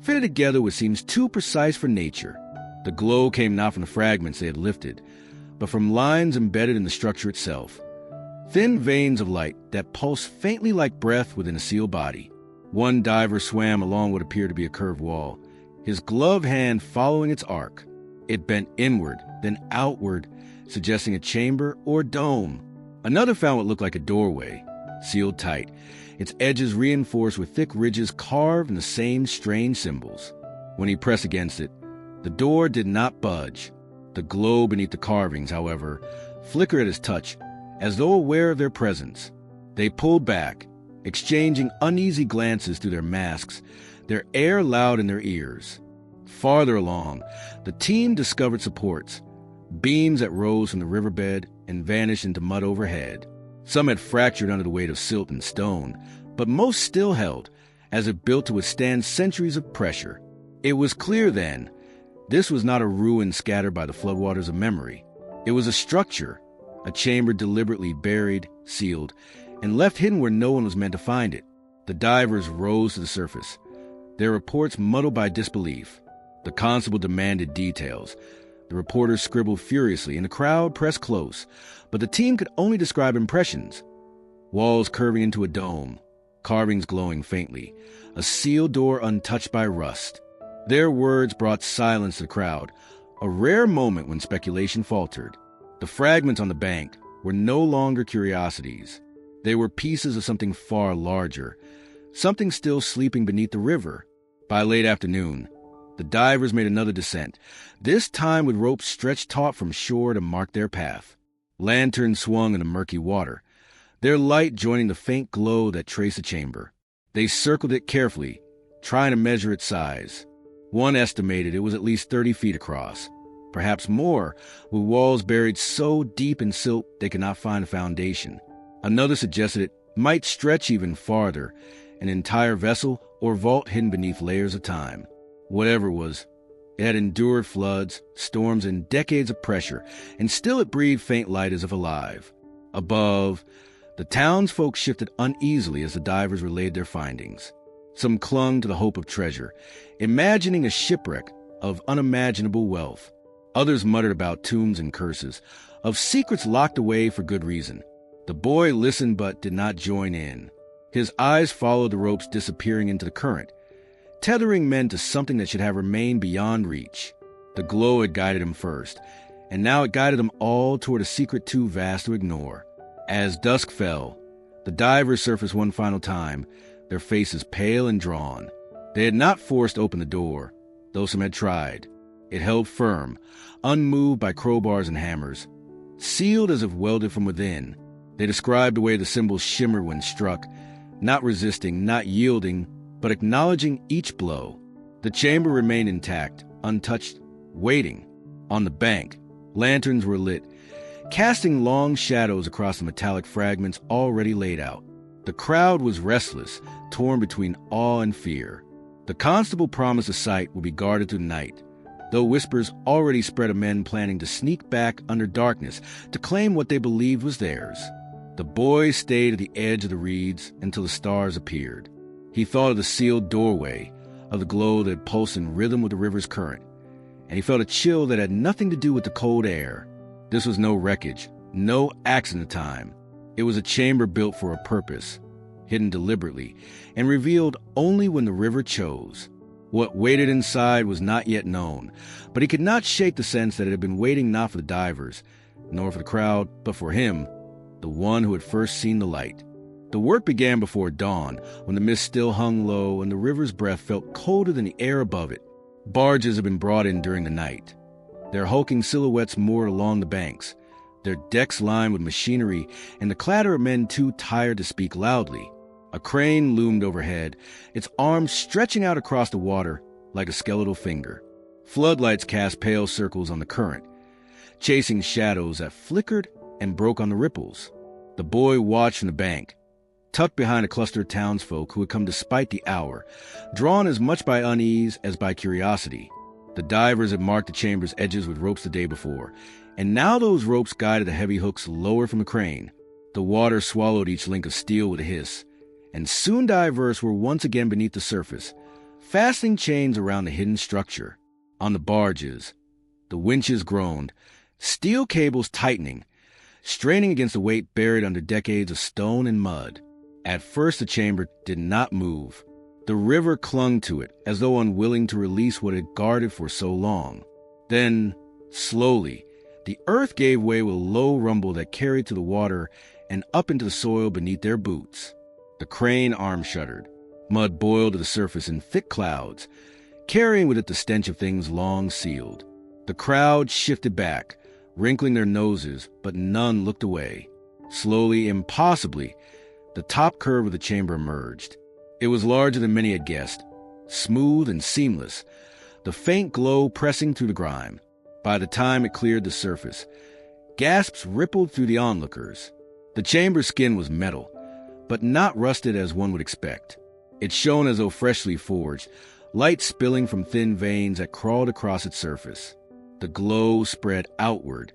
fitted together what seems too precise for nature. The glow came not from the fragments they had lifted, but from lines embedded in the structure itself. Thin veins of light that pulsed faintly like breath within a sealed body. One diver swam along what appeared to be a curved wall, his gloved hand following its arc. It bent inward, then outward, suggesting a chamber or dome. Another found what looked like a doorway, sealed tight, its edges reinforced with thick ridges carved in the same strange symbols. When he pressed against it, the door did not budge. The glow beneath the carvings, however, flickered at his touch, as though aware of their presence. They pulled back, exchanging uneasy glances through their masks, their air loud in their ears. Farther along, the team discovered supports, beams that rose from the riverbed and vanished into mud overhead. Some had fractured under the weight of silt and stone, but most still held, as if built to withstand centuries of pressure. It was clear then, this was not a ruin scattered by the floodwaters of memory. It was a structure, a chamber deliberately buried, sealed, and left hidden where no one was meant to find it. The divers rose to the surface, their reports muddled by disbelief. The constable demanded details. The reporters scribbled furiously, and the crowd pressed close, but the team could only describe impressions. Walls curving into a dome, carvings glowing faintly, a sealed door untouched by rust. Their words brought silence to the crowd, a rare moment when speculation faltered. The fragments on the bank were no longer curiosities. They were pieces of something far larger, something still sleeping beneath the river. By late afternoon, the divers made another descent, this time with ropes stretched taut from shore to mark their path. Lanterns swung in the murky water, their light joining the faint glow that traced the chamber. They circled it carefully, trying to measure its size. One estimated it was at least 30 feet across, perhaps more, with walls buried so deep in silt they could not find a foundation. Another suggested it might stretch even farther, an entire vessel or vault hidden beneath layers of time. Whatever it was, it had endured floods, storms, and decades of pressure, and still it breathed faint light as if alive. Above, the townsfolk shifted uneasily as the divers relayed their findings. Some clung to the hope of treasure, imagining a shipwreck of unimaginable wealth. Others muttered about tombs and curses, of secrets locked away for good reason. The boy listened but did not join in. His eyes followed the ropes disappearing into the current, tethering men to something that should have remained beyond reach. The glow had guided him first, and now it guided them all toward a secret too vast to ignore. As dusk fell, the divers surfaced one final time, their faces pale and drawn. They had not forced open the door, though some had tried. It held firm, unmoved by crowbars and hammers, sealed as if welded from within. They described the way the symbols shimmered when struck, not resisting, not yielding, but acknowledging each blow. The chamber remained intact, untouched, waiting. On the bank, lanterns were lit, casting long shadows across the metallic fragments already laid out. The crowd was restless, torn between awe and fear. The constable promised the site would be guarded through the night, though whispers already spread of men planning to sneak back under darkness to claim what they believed was theirs. The boy stayed at the edge of the reeds until the stars appeared. He thought of the sealed doorway, of the glow that pulsed in rhythm with the river's current, and he felt a chill that had nothing to do with the cold air. This was no wreckage, no accident time. It was a chamber built for a purpose, hidden deliberately, and revealed only when the river chose. What waited inside was not yet known, but he could not shake the sense that it had been waiting not for the divers, nor for the crowd, but for him, the one who had first seen the light. The work began before dawn, when the mist still hung low and the river's breath felt colder than the air above it. Barges had been brought in during the night, their hulking silhouettes moored along the banks, their decks lined with machinery and the clatter of men too tired to speak loudly. A crane loomed overhead, its arms stretching out across the water like a skeletal finger. Floodlights cast pale circles on the current, chasing shadows that flickered and broke on the ripples. The boy watched from the bank, tucked behind a cluster of townsfolk who had come to spite the hour, drawn as much by unease as by curiosity. The divers had marked the chamber's edges with ropes the day before, and now those ropes guided the heavy hooks lower from the crane. The water swallowed each link of steel with a hiss, and soon divers were once again beneath the surface, fastening chains around the hidden structure. On the barges, the winches groaned, steel cables tightening, straining against the weight buried under decades of stone and mud. At first the chamber did not move. The river clung to it, as though unwilling to release what it had guarded for so long. Then, slowly, the earth gave way with a low rumble that carried to the water and up into the soil beneath their boots. The crane arm shuddered. Mud boiled to the surface in thick clouds, carrying with it the stench of things long sealed. The crowd shifted back, wrinkling their noses, but none looked away. Slowly, impossibly, the top curve of the chamber emerged. It was larger than many had guessed, smooth and seamless, the faint glow pressing through the grime. By the time it cleared the surface, gasps rippled through the onlookers. The chamber's skin was metal, but not rusted as one would expect. It shone as though freshly forged, light spilling from thin veins that crawled across its surface. The glow spread outward,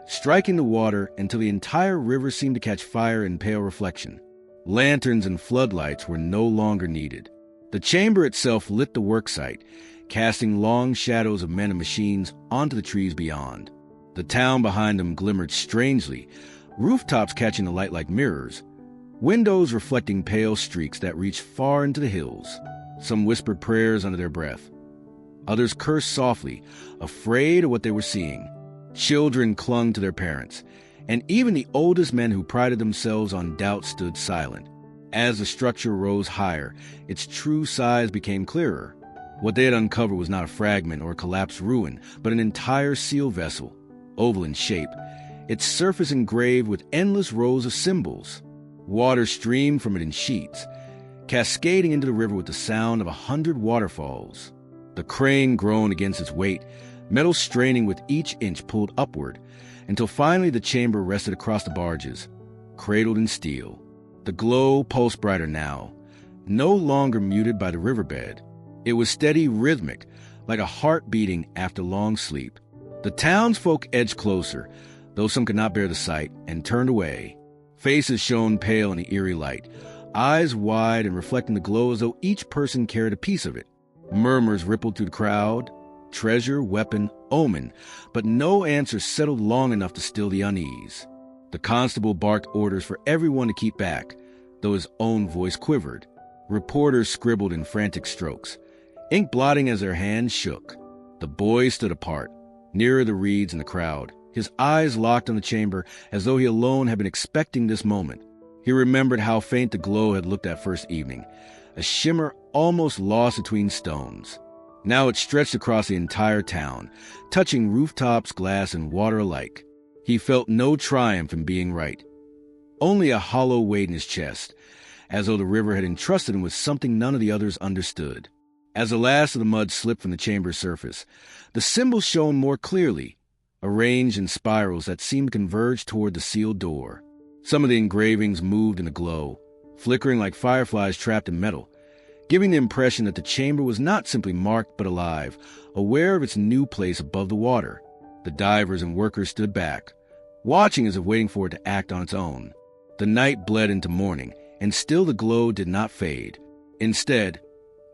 striking the water until the entire river seemed to catch fire in pale reflection. Lanterns and floodlights were no longer needed. The chamber itself lit the worksite, casting long shadows of men and machines onto the trees beyond. The town behind them glimmered strangely, rooftops catching the light like mirrors, windows reflecting pale streaks that reached far into the hills. Some whispered prayers under their breath. Others cursed softly, afraid of what they were seeing. Children clung to their parents, and even the oldest men who prided themselves on doubt stood silent. As the structure rose higher, its true size became clearer. What they had uncovered was not a fragment or a collapsed ruin, but an entire seal vessel, oval in shape, its surface engraved with endless rows of symbols. Water streamed from it in sheets, cascading into the river with the sound of 100 waterfalls. The crane groaned against its weight, metal straining with each inch pulled upward, until finally the chamber rested across the barges, cradled in steel. The glow pulsed brighter now, no longer muted by the riverbed. It was steady, rhythmic, like a heart beating after long sleep. The townsfolk edged closer, though some could not bear the sight, and turned away. Faces shone pale in the eerie light, eyes wide and reflecting the glow as though each person carried a piece of it. Murmurs rippled through the crowd, treasure, weapon, omen, but no answer settled long enough to still the unease. The constable barked orders for everyone to keep back, though his own voice quivered. Reporters scribbled in frantic strokes, ink blotting as their hands shook. The boy stood apart, nearer the reeds and the crowd, his eyes locked on the chamber as though he alone had been expecting this moment. He remembered how faint the glow had looked that first evening, a shimmer almost lost between stones. Now it stretched across the entire town, touching rooftops, glass, and water alike. He felt no triumph in being right, only a hollow weight in his chest, as though the river had entrusted him with something none of the others understood. As the last of the mud slipped from the chamber's surface, the symbols shone more clearly, arranged in spirals that seemed to converge toward the sealed door. Some of the engravings moved in the glow, flickering like fireflies trapped in metal, giving the impression that the chamber was not simply marked but alive, aware of its new place above the water. The divers and workers stood back, watching as if waiting for it to act on its own. The night bled into morning, and still the glow did not fade. Instead,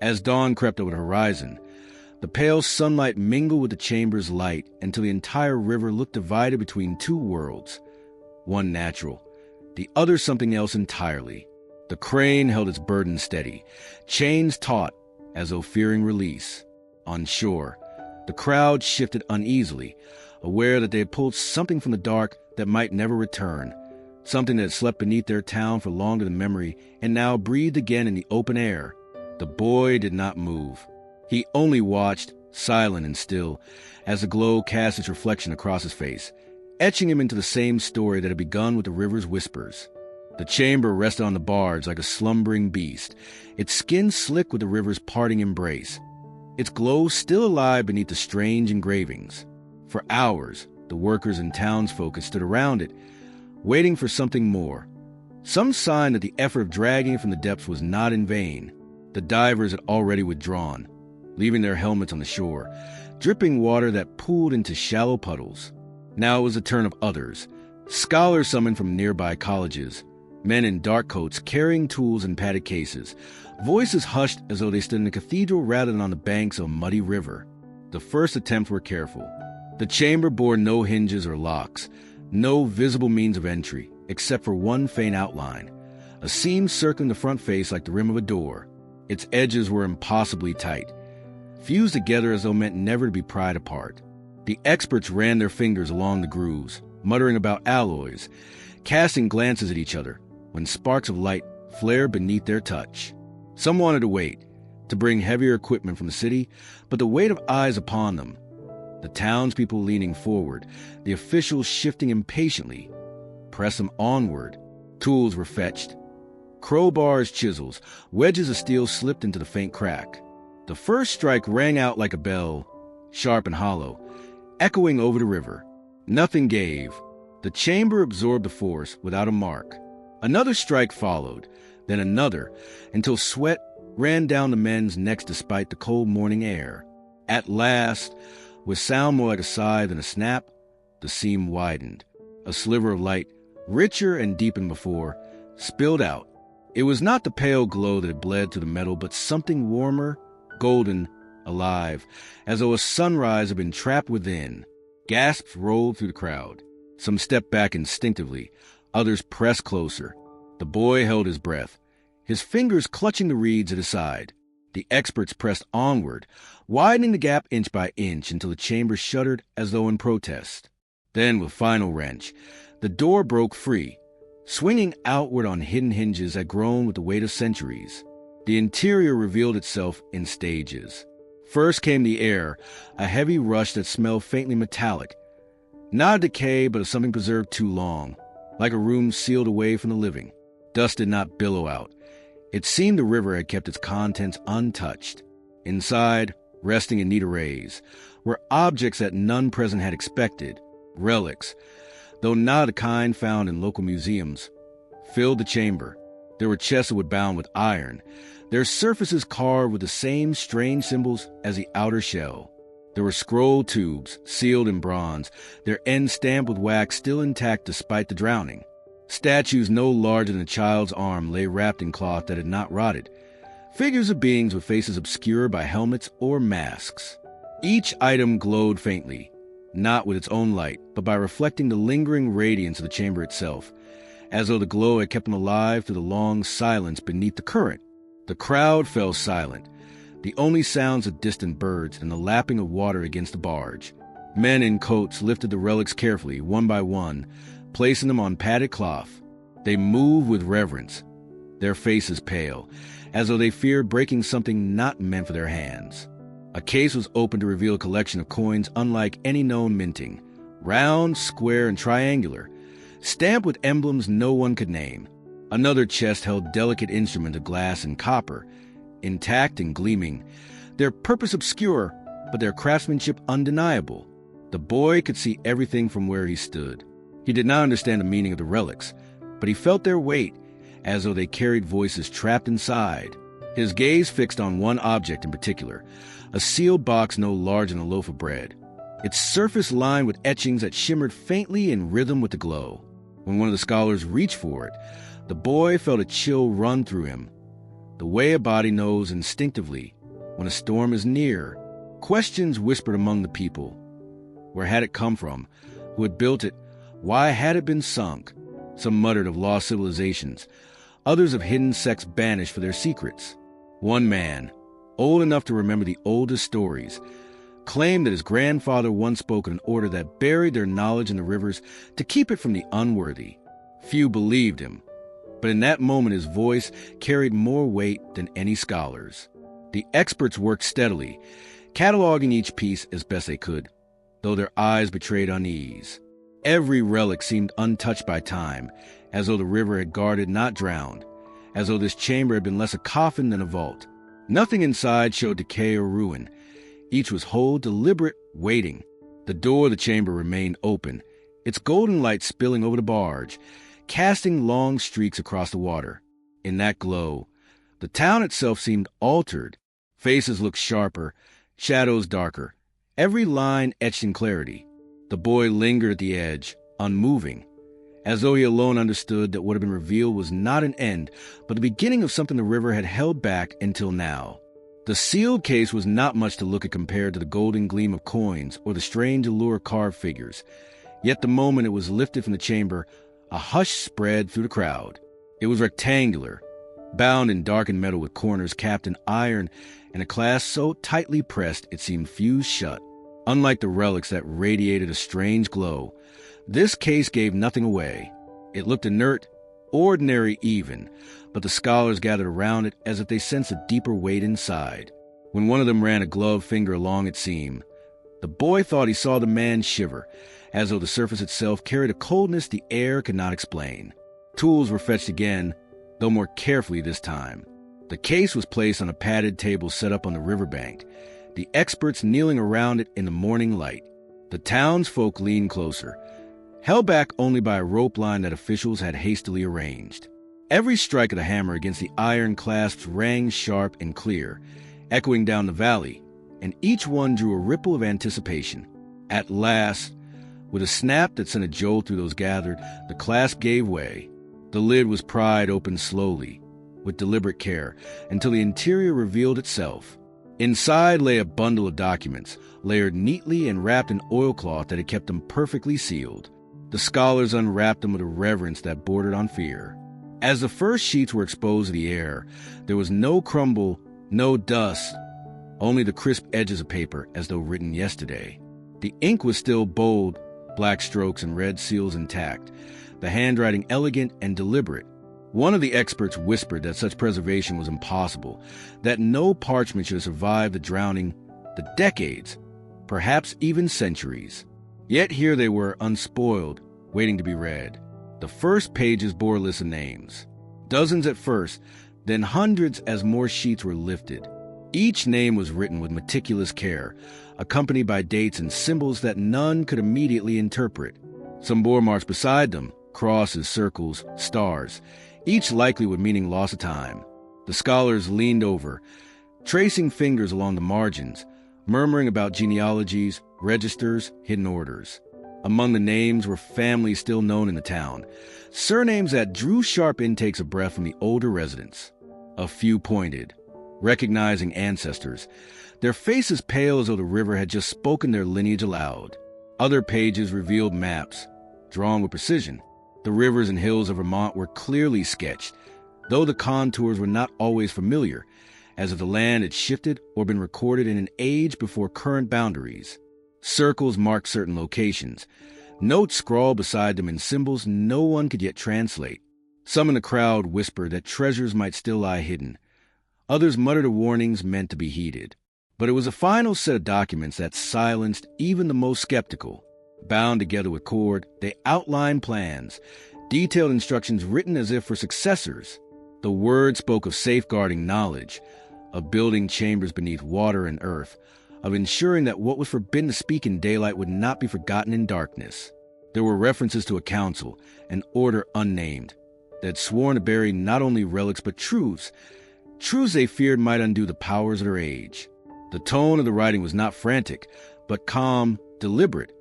as dawn crept over the horizon, the pale sunlight mingled with the chamber's light until the entire river looked divided between two worlds, one natural, the other something else entirely. The crane held its burden steady, chains taut as though fearing release. On shore, the crowd shifted uneasily, aware that they had pulled something from the dark that might never return, something that had slept beneath their town for longer than memory and now breathed again in the open air. The boy did not move. He only watched, silent and still, as the glow cast its reflection across his face, etching him into the same story that had begun with the river's whispers. The chamber rested on the barge like a slumbering beast, its skin slick with the river's parting embrace, its glow still alive beneath the strange engravings. For hours, the workers and townsfolk had stood around it, waiting for something more, some sign that the effort of dragging it from the depths was not in vain. The divers had already withdrawn, leaving their helmets on the shore, dripping water that pooled into shallow puddles. Now it was the turn of others, scholars summoned from nearby colleges, men in dark coats carrying tools in padded cases, voices hushed as though they stood in a cathedral rather than on the banks of a muddy river. The first attempts were careful. The chamber bore no hinges or locks, no visible means of entry, except for one faint outline, a seam circling the front face like the rim of a door. Its edges were impossibly tight, fused together as though meant never to be pried apart. The experts ran their fingers along the grooves, muttering about alloys, casting glances at each other, when sparks of light flared beneath their touch. Some wanted to wait, to bring heavier equipment from the city, but the weight of eyes upon them, the townspeople leaning forward, the officials shifting impatiently, pressed them onward. Tools were fetched. Crowbars, chisels, wedges of steel slipped into the faint crack. The first strike rang out like a bell, sharp and hollow, echoing over the river. Nothing gave. The chamber absorbed the force without a mark. Another strike followed, then another, until sweat ran down the men's necks despite the cold morning air. At last, with sound more like a sigh than a snap, the seam widened. A sliver of light, richer and deeper than before, spilled out. It was not the pale glow that had bled to the metal, but something warmer, golden, alive, as though a sunrise had been trapped within. Gasps rolled through the crowd. Some stepped back instinctively, others pressed closer. The boy held his breath, his fingers clutching the reeds at his side. The experts pressed onward, widening the gap inch by inch until the chamber shuddered as though in protest. Then, with final wrench, the door broke free, swinging outward on hidden hinges that groaned with the weight of centuries. The interior revealed itself in stages. First came the air, a heavy rush that smelled faintly metallic, not of decay but of something preserved too long, like a room sealed away from the living. Dust did not billow out. It seemed the river had kept its contents untouched. Inside, resting in neat arrays, were objects that none present had expected. Relics, though not the kind found in local museums, filled the chamber. There were chests that were bound with iron, their surfaces carved with the same strange symbols as the outer shell. There were scroll tubes, sealed in bronze, their ends stamped with wax still intact despite the drowning. Statues no larger than a child's arm lay wrapped in cloth that had not rotted, figures of beings with faces obscured by helmets or masks. Each item glowed faintly, not with its own light, but by reflecting the lingering radiance of the chamber itself, as though the glow had kept them alive through the long silence beneath the current. The crowd fell silent, the only sounds of distant birds and the lapping of water against the barge. Men in coats lifted the relics carefully, one by one, placing them on padded cloth. They moved with reverence, their faces pale, as though they feared breaking something not meant for their hands. A case was opened to reveal a collection of coins unlike any known minting, round, square, and triangular, stamped with emblems no one could name. Another chest held delicate instruments of glass and copper, intact and gleaming, their purpose obscure, but their craftsmanship undeniable. The boy could see everything from where he stood. He did not understand the meaning of the relics, but he felt their weight, as though they carried voices trapped inside. his gaze fixed on one object in particular, a sealed box no larger than a loaf of bread, its surface lined with etchings that shimmered faintly in rhythm with the glow. When one of the scholars reached for it, the boy felt a chill run through him, the way a body knows instinctively when a storm is near. Questions whispered among the people. Where had it come from? Who had built it? Why had it been sunk? Some muttered of lost civilizations, others of hidden sects banished for their secrets. One man, old enough to remember the oldest stories, claimed that his grandfather once spoke an order that buried their knowledge in the rivers to keep it from the unworthy. Few believed him, but in that moment his voice carried more weight than any scholar's. The experts worked steadily, cataloging each piece as best they could, though their eyes betrayed unease. Every relic seemed untouched by time, as though the river had guarded, not drowned, as though this chamber had been less a coffin than a vault. Nothing inside showed decay or ruin. Each was whole, deliberate, waiting. The door of the chamber remained open, its golden light spilling over the barge, casting long streaks across the water. In that glow, the town itself seemed altered. Faces looked sharper, shadows darker, every line etched in clarity. The boy lingered at the edge, unmoving, as though he alone understood that what had been revealed was not an end, but the beginning of something the river had held back until now. The sealed case was not much to look at compared to the golden gleam of coins or the strange allure of carved figures. Yet the moment it was lifted from the chamber, a hush spread through the crowd. It was rectangular, bound in darkened metal with corners capped in iron and a clasp so tightly pressed it seemed fused shut. Unlike the relics that radiated a strange glow, this case gave nothing away. It looked inert, ordinary even, but the scholars gathered around it as if they sensed a deeper weight inside. When one of them ran a gloved finger along its seam, the boy thought he saw the man shiver, as though the surface itself carried a coldness the air could not explain. Tools were fetched again, though more carefully this time. The case was placed on a padded table set up on the riverbank, the experts kneeling around it in the morning light. The townsfolk leaned closer, held back only by a rope line that officials had hastily arranged. Every strike of the hammer against the iron clasps rang sharp and clear, echoing down the valley, and each one drew a ripple of anticipation. At last, with a snap that sent a jolt through those gathered, the clasp gave way. The lid was pried open slowly, with deliberate care, until the interior revealed itself. Inside lay a bundle of documents, layered neatly and wrapped in oilcloth that had kept them perfectly sealed. The scholars unwrapped them with a reverence that bordered on fear. As the first sheets were exposed to the air, there was no crumble, no dust, only the crisp edges of paper as though written yesterday. The ink was still bold, black strokes and red seals intact, the handwriting elegant and deliberate. One of the experts whispered that such preservation was impossible, that no parchment should have survived the drowning, the decades, perhaps even centuries. Yet here they were, unspoiled, waiting to be read. The first pages bore a list of names. Dozens at first, then hundreds as more sheets were lifted. Each name was written with meticulous care, accompanied by dates and symbols that none could immediately interpret. Some bore marks beside them, crosses, circles, stars, each likely with meaning lost to time. The scholars leaned over, tracing fingers along the margins, murmuring about genealogies, registers, hidden orders. Among the names were families still known in the town, surnames that drew sharp intakes of breath from the older residents. A few pointed, recognizing ancestors, their faces pale as though the river had just spoken their lineage aloud. Other pages revealed maps, drawn with precision. The rivers and hills of Vermont were clearly sketched, though the contours were not always familiar, as if the land had shifted or been recorded in an age before current boundaries. Circles marked certain locations, notes scrawled beside them in symbols no one could yet translate. Some in the crowd whispered that treasures might still lie hidden. Others muttered of warnings meant to be heeded. But it was a final set of documents that silenced even the most skeptical. Bound together with cord, they outlined plans, detailed instructions written as if for successors. The words spoke of safeguarding knowledge, of building chambers beneath water and earth, of ensuring that what was forbidden to speak in daylight would not be forgotten in darkness. There were references to a council, an order unnamed, that had sworn to bury not only relics but truths truths they feared might undo the powers of their age. The tone of the writing was not frantic, but calm, deliberate,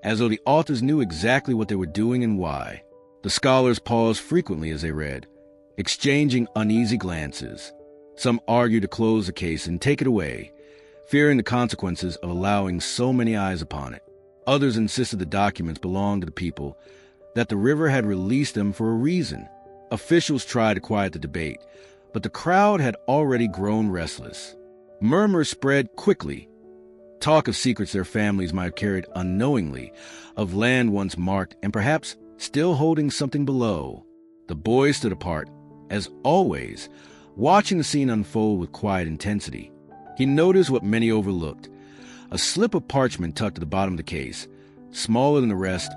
as though the authors knew exactly what they were doing and why. The scholars paused frequently as they read, exchanging uneasy glances. Some argued to close the case and take it away, fearing the consequences of allowing so many eyes upon it. Others insisted the documents belonged to the people, that the river had released them for a reason. Officials tried to quiet the debate, but the crowd had already grown restless. Murmurs spread quickly. Talk of secrets their families might have carried unknowingly, of land once marked and perhaps still holding something below. The boy stood apart, as always, watching the scene unfold with quiet intensity. He noticed what many overlooked, a slip of parchment tucked at the bottom of the case, smaller than the rest,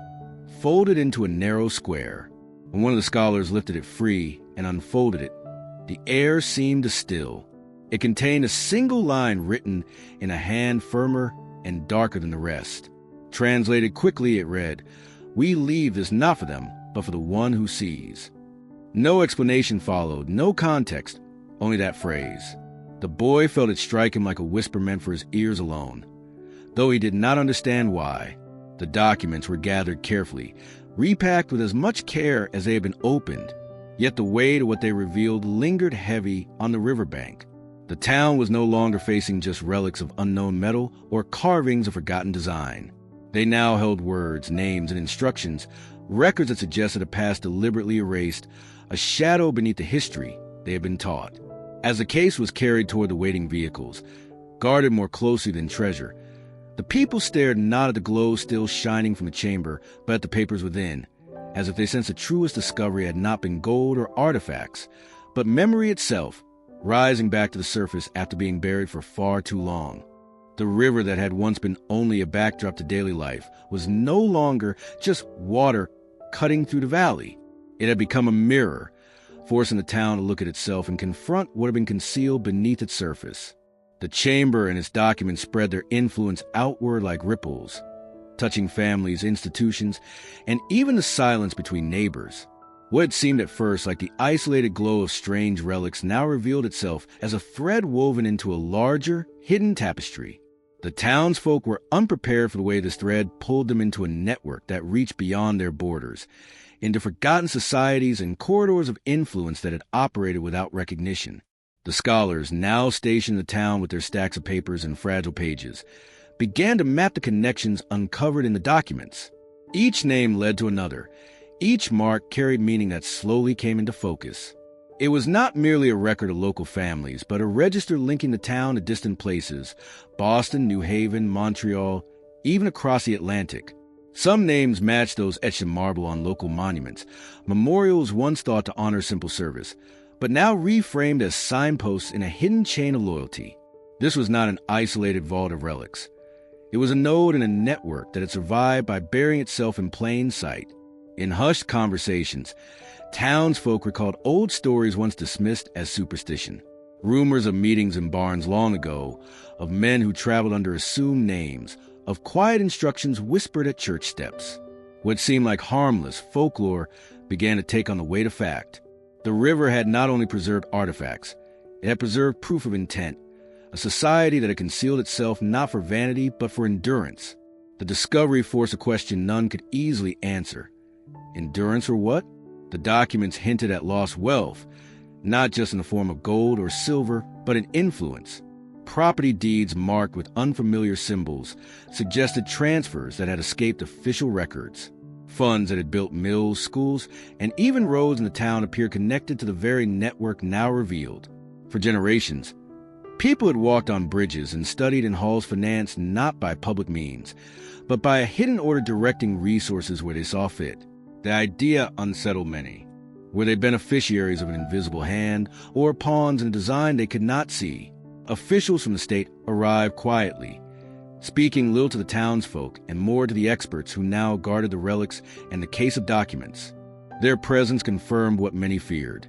folded into a narrow square. When one of the scholars lifted it free and unfolded it, the air seemed to still. It contained a single line written in a hand firmer and darker than the rest. Translated quickly, it read, "We leave this not for them, but for the one who sees." No explanation followed, no context, only that phrase. The boy felt it strike him like a whisper meant for his ears alone. Though he did not understand why, the documents were gathered carefully, repacked with as much care as they had been opened, yet the weight of what they revealed lingered heavy on the riverbank. The town was no longer facing just relics of unknown metal or carvings of forgotten design. They now held words, names, and instructions, records that suggested a past deliberately erased, a shadow beneath the history they had been taught. As the case was carried toward the waiting vehicles, guarded more closely than treasure, the people stared not at the glow still shining from the chamber, but at the papers within, as if they sensed the truest discovery had not been gold or artifacts, but memory itself, rising back to the surface after being buried for far too long. The river that had once been only a backdrop to daily life was no longer just water cutting through the valley. It had become a mirror, forcing the town to look at itself and confront what had been concealed beneath its surface. The chamber and its documents spread their influence outward like ripples, touching families, institutions, and even the silence between neighbors. What had seemed at first like the isolated glow of strange relics now revealed itself as a thread woven into a larger, hidden tapestry. The townsfolk were unprepared for the way this thread pulled them into a network that reached beyond their borders, into forgotten societies and corridors of influence that had operated without recognition. The scholars, now stationed in the town with their stacks of papers and fragile pages, began to map the connections uncovered in the documents. Each name led to another. Each mark carried meaning that slowly came into focus. It was not merely a record of local families, but a register linking the town to distant places, Boston, New Haven, Montreal, even across the Atlantic. Some names matched those etched in marble on local monuments, memorials once thought to honor simple service, but now reframed as signposts in a hidden chain of loyalty. This was not an isolated vault of relics. It was a node in a network that had survived by burying itself in plain sight. In hushed conversations, townsfolk recalled old stories once dismissed as superstition. Rumors of meetings in barns long ago, of men who traveled under assumed names, of quiet instructions whispered at church steps. What seemed like harmless folklore began to take on the weight of fact. The river had not only preserved artifacts, it had preserved proof of intent, a society that had concealed itself not for vanity but for endurance. The discovery forced a question none could easily answer. Endurance or what? The documents hinted at lost wealth, not just in the form of gold or silver, but in influence. Property deeds marked with unfamiliar symbols suggested transfers that had escaped official records. Funds that had built mills, schools, and even roads in the town appeared connected to the very network now revealed. For generations, people had walked on bridges and studied in halls financed not by public means, but by a hidden order directing resources where they saw fit. The idea unsettled many. Were they beneficiaries of an invisible hand, or pawns in a design they could not see? Officials from the state arrived quietly, speaking little to the townsfolk and more to the experts who now guarded the relics and the case of documents. Their presence confirmed what many feared.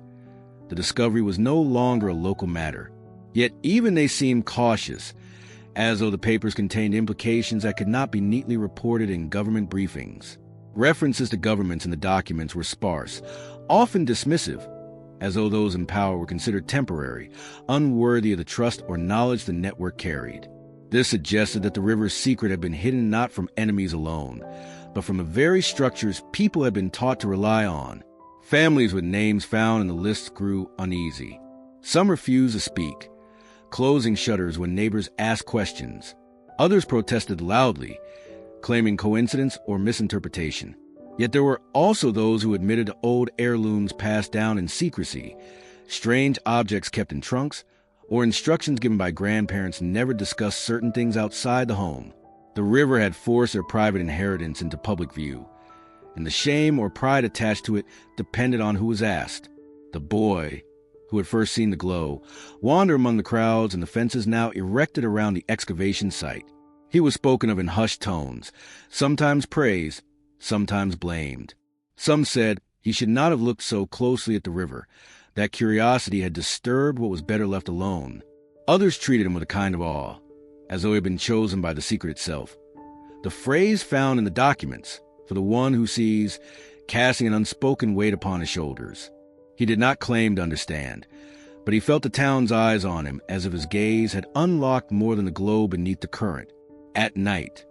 The discovery was no longer a local matter. Yet even they seemed cautious, as though the papers contained implications that could not be neatly reported in government briefings. References to governments in the documents were sparse, often dismissive. as though those in power were considered temporary, unworthy of the trust or knowledge the network carried. This suggested that the river's secret had been hidden not from enemies alone, but from the very structures people had been taught to rely on. Families with names found in the lists grew uneasy. Some refused to speak, closing shutters when neighbors asked questions. Others protested loudly, claiming coincidence or misinterpretation. Yet there were also those who admitted to old heirlooms passed down in secrecy, strange objects kept in trunks, or instructions given by grandparents never discussed certain things outside the home. The river had forced their private inheritance into public view, and the shame or pride attached to it depended on who was asked. The boy, who had first seen the glow, wandered among the crowds and the fences now erected around the excavation site. He was spoken of in hushed tones, sometimes praised, sometimes blamed. Some said he should not have looked so closely at the river, that curiosity had disturbed what was better left alone. Others treated him with a kind of awe, as though he had been chosen by the secret itself. The phrase found in the documents, for the one who sees, casting an unspoken weight upon his shoulders. He did not claim to understand, but he felt the town's eyes on him as if his gaze had unlocked more than the glow beneath the current. At night,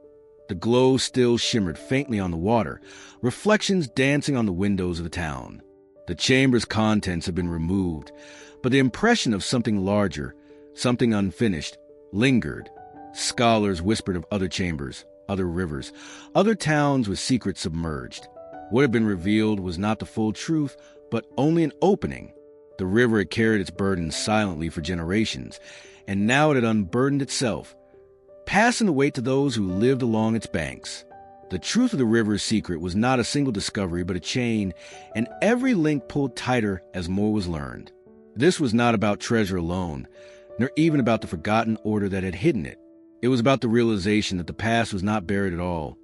the glow still shimmered faintly on the water, reflections dancing on the windows of the town. The chamber's contents had been removed, but the impression of something larger, something unfinished, lingered. Scholars whispered of other chambers, other rivers, other towns with secrets submerged. What had been revealed was not the full truth, but only an opening. The river had carried its burden silently for generations, and now it had unburdened itself, passing the weight to those who lived along its banks. The truth of the river's secret was not a single discovery, but a chain, and every link pulled tighter as more was learned. This was not about treasure alone, nor even about the forgotten order that had hidden it. It was about the realization that the past was not buried at all,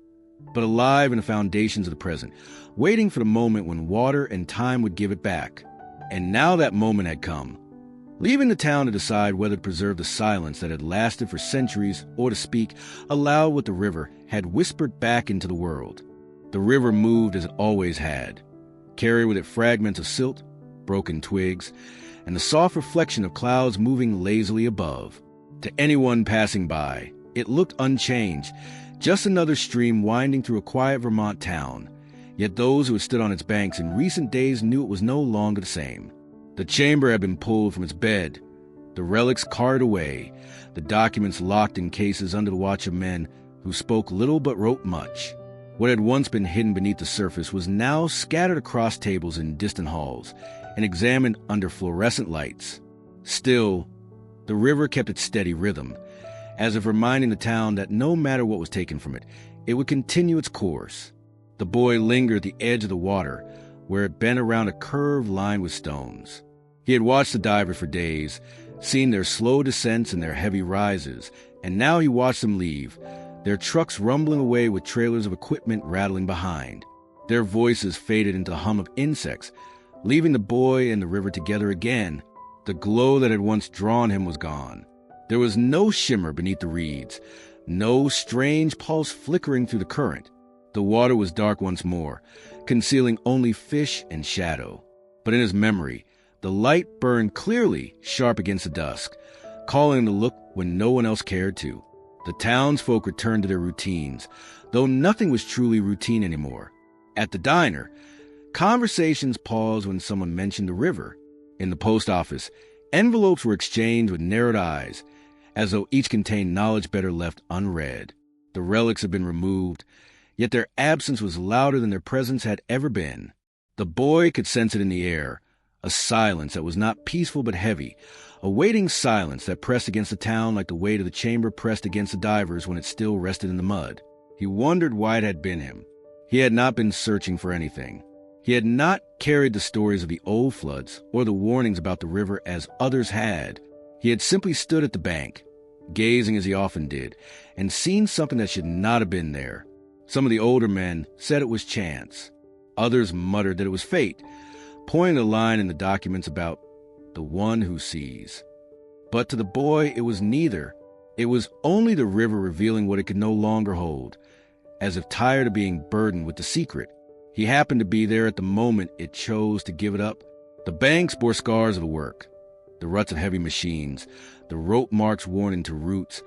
but alive in the foundations of the present, waiting for the moment when water and time would give it back. And now that moment had come, leaving the town to decide whether to preserve the silence that had lasted for centuries or to speak aloud what the river had whispered back into the world. The river moved as it always had, carried with it fragments of silt, broken twigs, and the soft reflection of clouds moving lazily above. To anyone passing by, it looked unchanged, just another stream winding through a quiet Vermont town. Yet those who had stood on its banks in recent days knew it was no longer the same. The chamber had been pulled from its bed, the relics carted away, the documents locked in cases under the watch of men who spoke little but wrote much. What had once been hidden beneath the surface was now scattered across tables in distant halls and examined under fluorescent lights. Still, the river kept its steady rhythm, as if reminding the town that no matter what was taken from it, it would continue its course. The boy lingered at the edge of the water, where it bent around a curve lined with stones. He had watched the divers for days, seen their slow descents and their heavy rises, and now he watched them leave, their trucks rumbling away with trailers of equipment rattling behind. Their voices faded into the hum of insects, leaving the boy and the river together again. The glow that had once drawn him was gone. There was no shimmer beneath the reeds, no strange pulse flickering through the current. The water was dark once more, concealing only fish and shadow. But in his memory, the light burned clearly, sharp against the dusk, calling him to look when no one else cared to. The townsfolk returned to their routines, though nothing was truly routine anymore. At the diner, conversations paused when someone mentioned the river. In the post office, envelopes were exchanged with narrowed eyes, as though each contained knowledge better left unread. The relics had been removed, yet their absence was louder than their presence had ever been. The boy could sense it in the air, a silence that was not peaceful but heavy, a waiting silence that pressed against the town like the weight of the chamber pressed against the divers when it still rested in the mud. He wondered why it had been him. He had not been searching for anything. He had not carried the stories of the old floods or the warnings about the river as others had. He had simply stood at the bank, gazing as he often did, and seen something that should not have been there. Some of the older men said it was chance. Others muttered that it was fate, pointing a line in the documents about the one who sees. But to the boy, it was neither. It was only the river revealing what it could no longer hold, as if tired of being burdened with the secret. He happened to be there at the moment it chose to give it up, The banks bore scars of the work, the ruts of heavy machines, the rope marks worn into roots,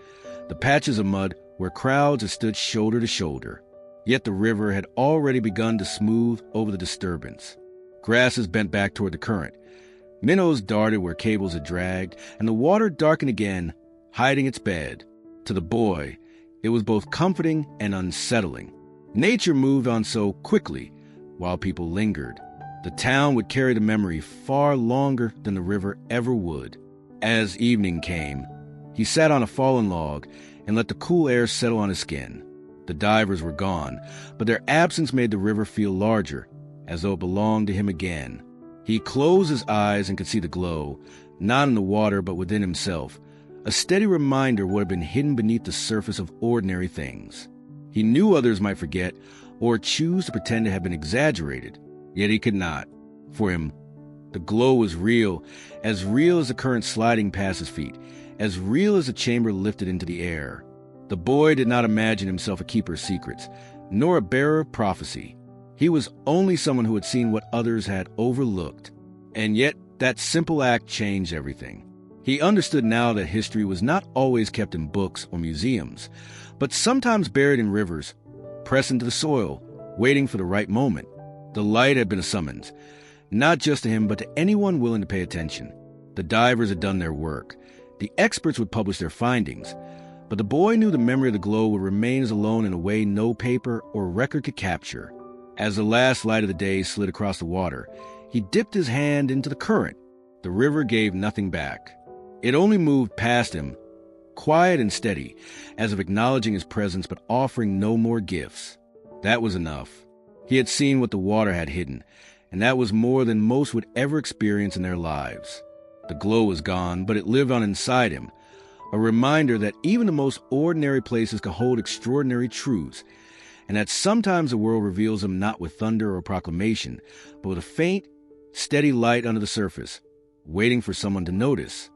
the patches of mud where crowds had stood shoulder to shoulder. Yet the river had already begun to smooth over the disturbance. Grasses bent back toward the current. Minnows darted where cables had dragged, and the water darkened again, hiding its bed. To the boy, it was both comforting and unsettling. Nature moved on so quickly, while people lingered. The town would carry the memory far longer than the river ever would. As evening came, he sat on a fallen log and let the cool air settle on his skin. The divers were gone, but their absence made the river feel larger, as though it belonged to him again. He closed his eyes and could see the glow, not in the water but within himself, a steady reminder of what had been hidden beneath the surface of ordinary things. He knew others might forget or choose to pretend to have been exaggerated, yet he could not. For him, the glow was real as the current sliding past his feet, as real as the chamber lifted into the air. The boy did not imagine himself a keeper of secrets, nor a bearer of prophecy. He was only someone who had seen what others had overlooked. And yet, that simple act changed everything. He understood now that history was not always kept in books or museums, but sometimes buried in rivers, pressed into the soil, waiting for the right moment. The light had been a summons, not just to him, but to anyone willing to pay attention. The divers had done their work. The experts would publish their findings. But the boy knew the memory of the glow would remain as alone in a way no paper or record could capture. As the last light of the day slid across the water, he dipped his hand into the current. The river gave nothing back. It only moved past him, quiet and steady, as if acknowledging his presence but offering no more gifts. That was enough. He had seen what the water had hidden, and that was more than most would ever experience in their lives. The glow was gone, but it lived on inside him, a reminder that even the most ordinary places can hold extraordinary truths, and that sometimes the world reveals them not with thunder or proclamation, but with a faint, steady light under the surface, waiting for someone to notice.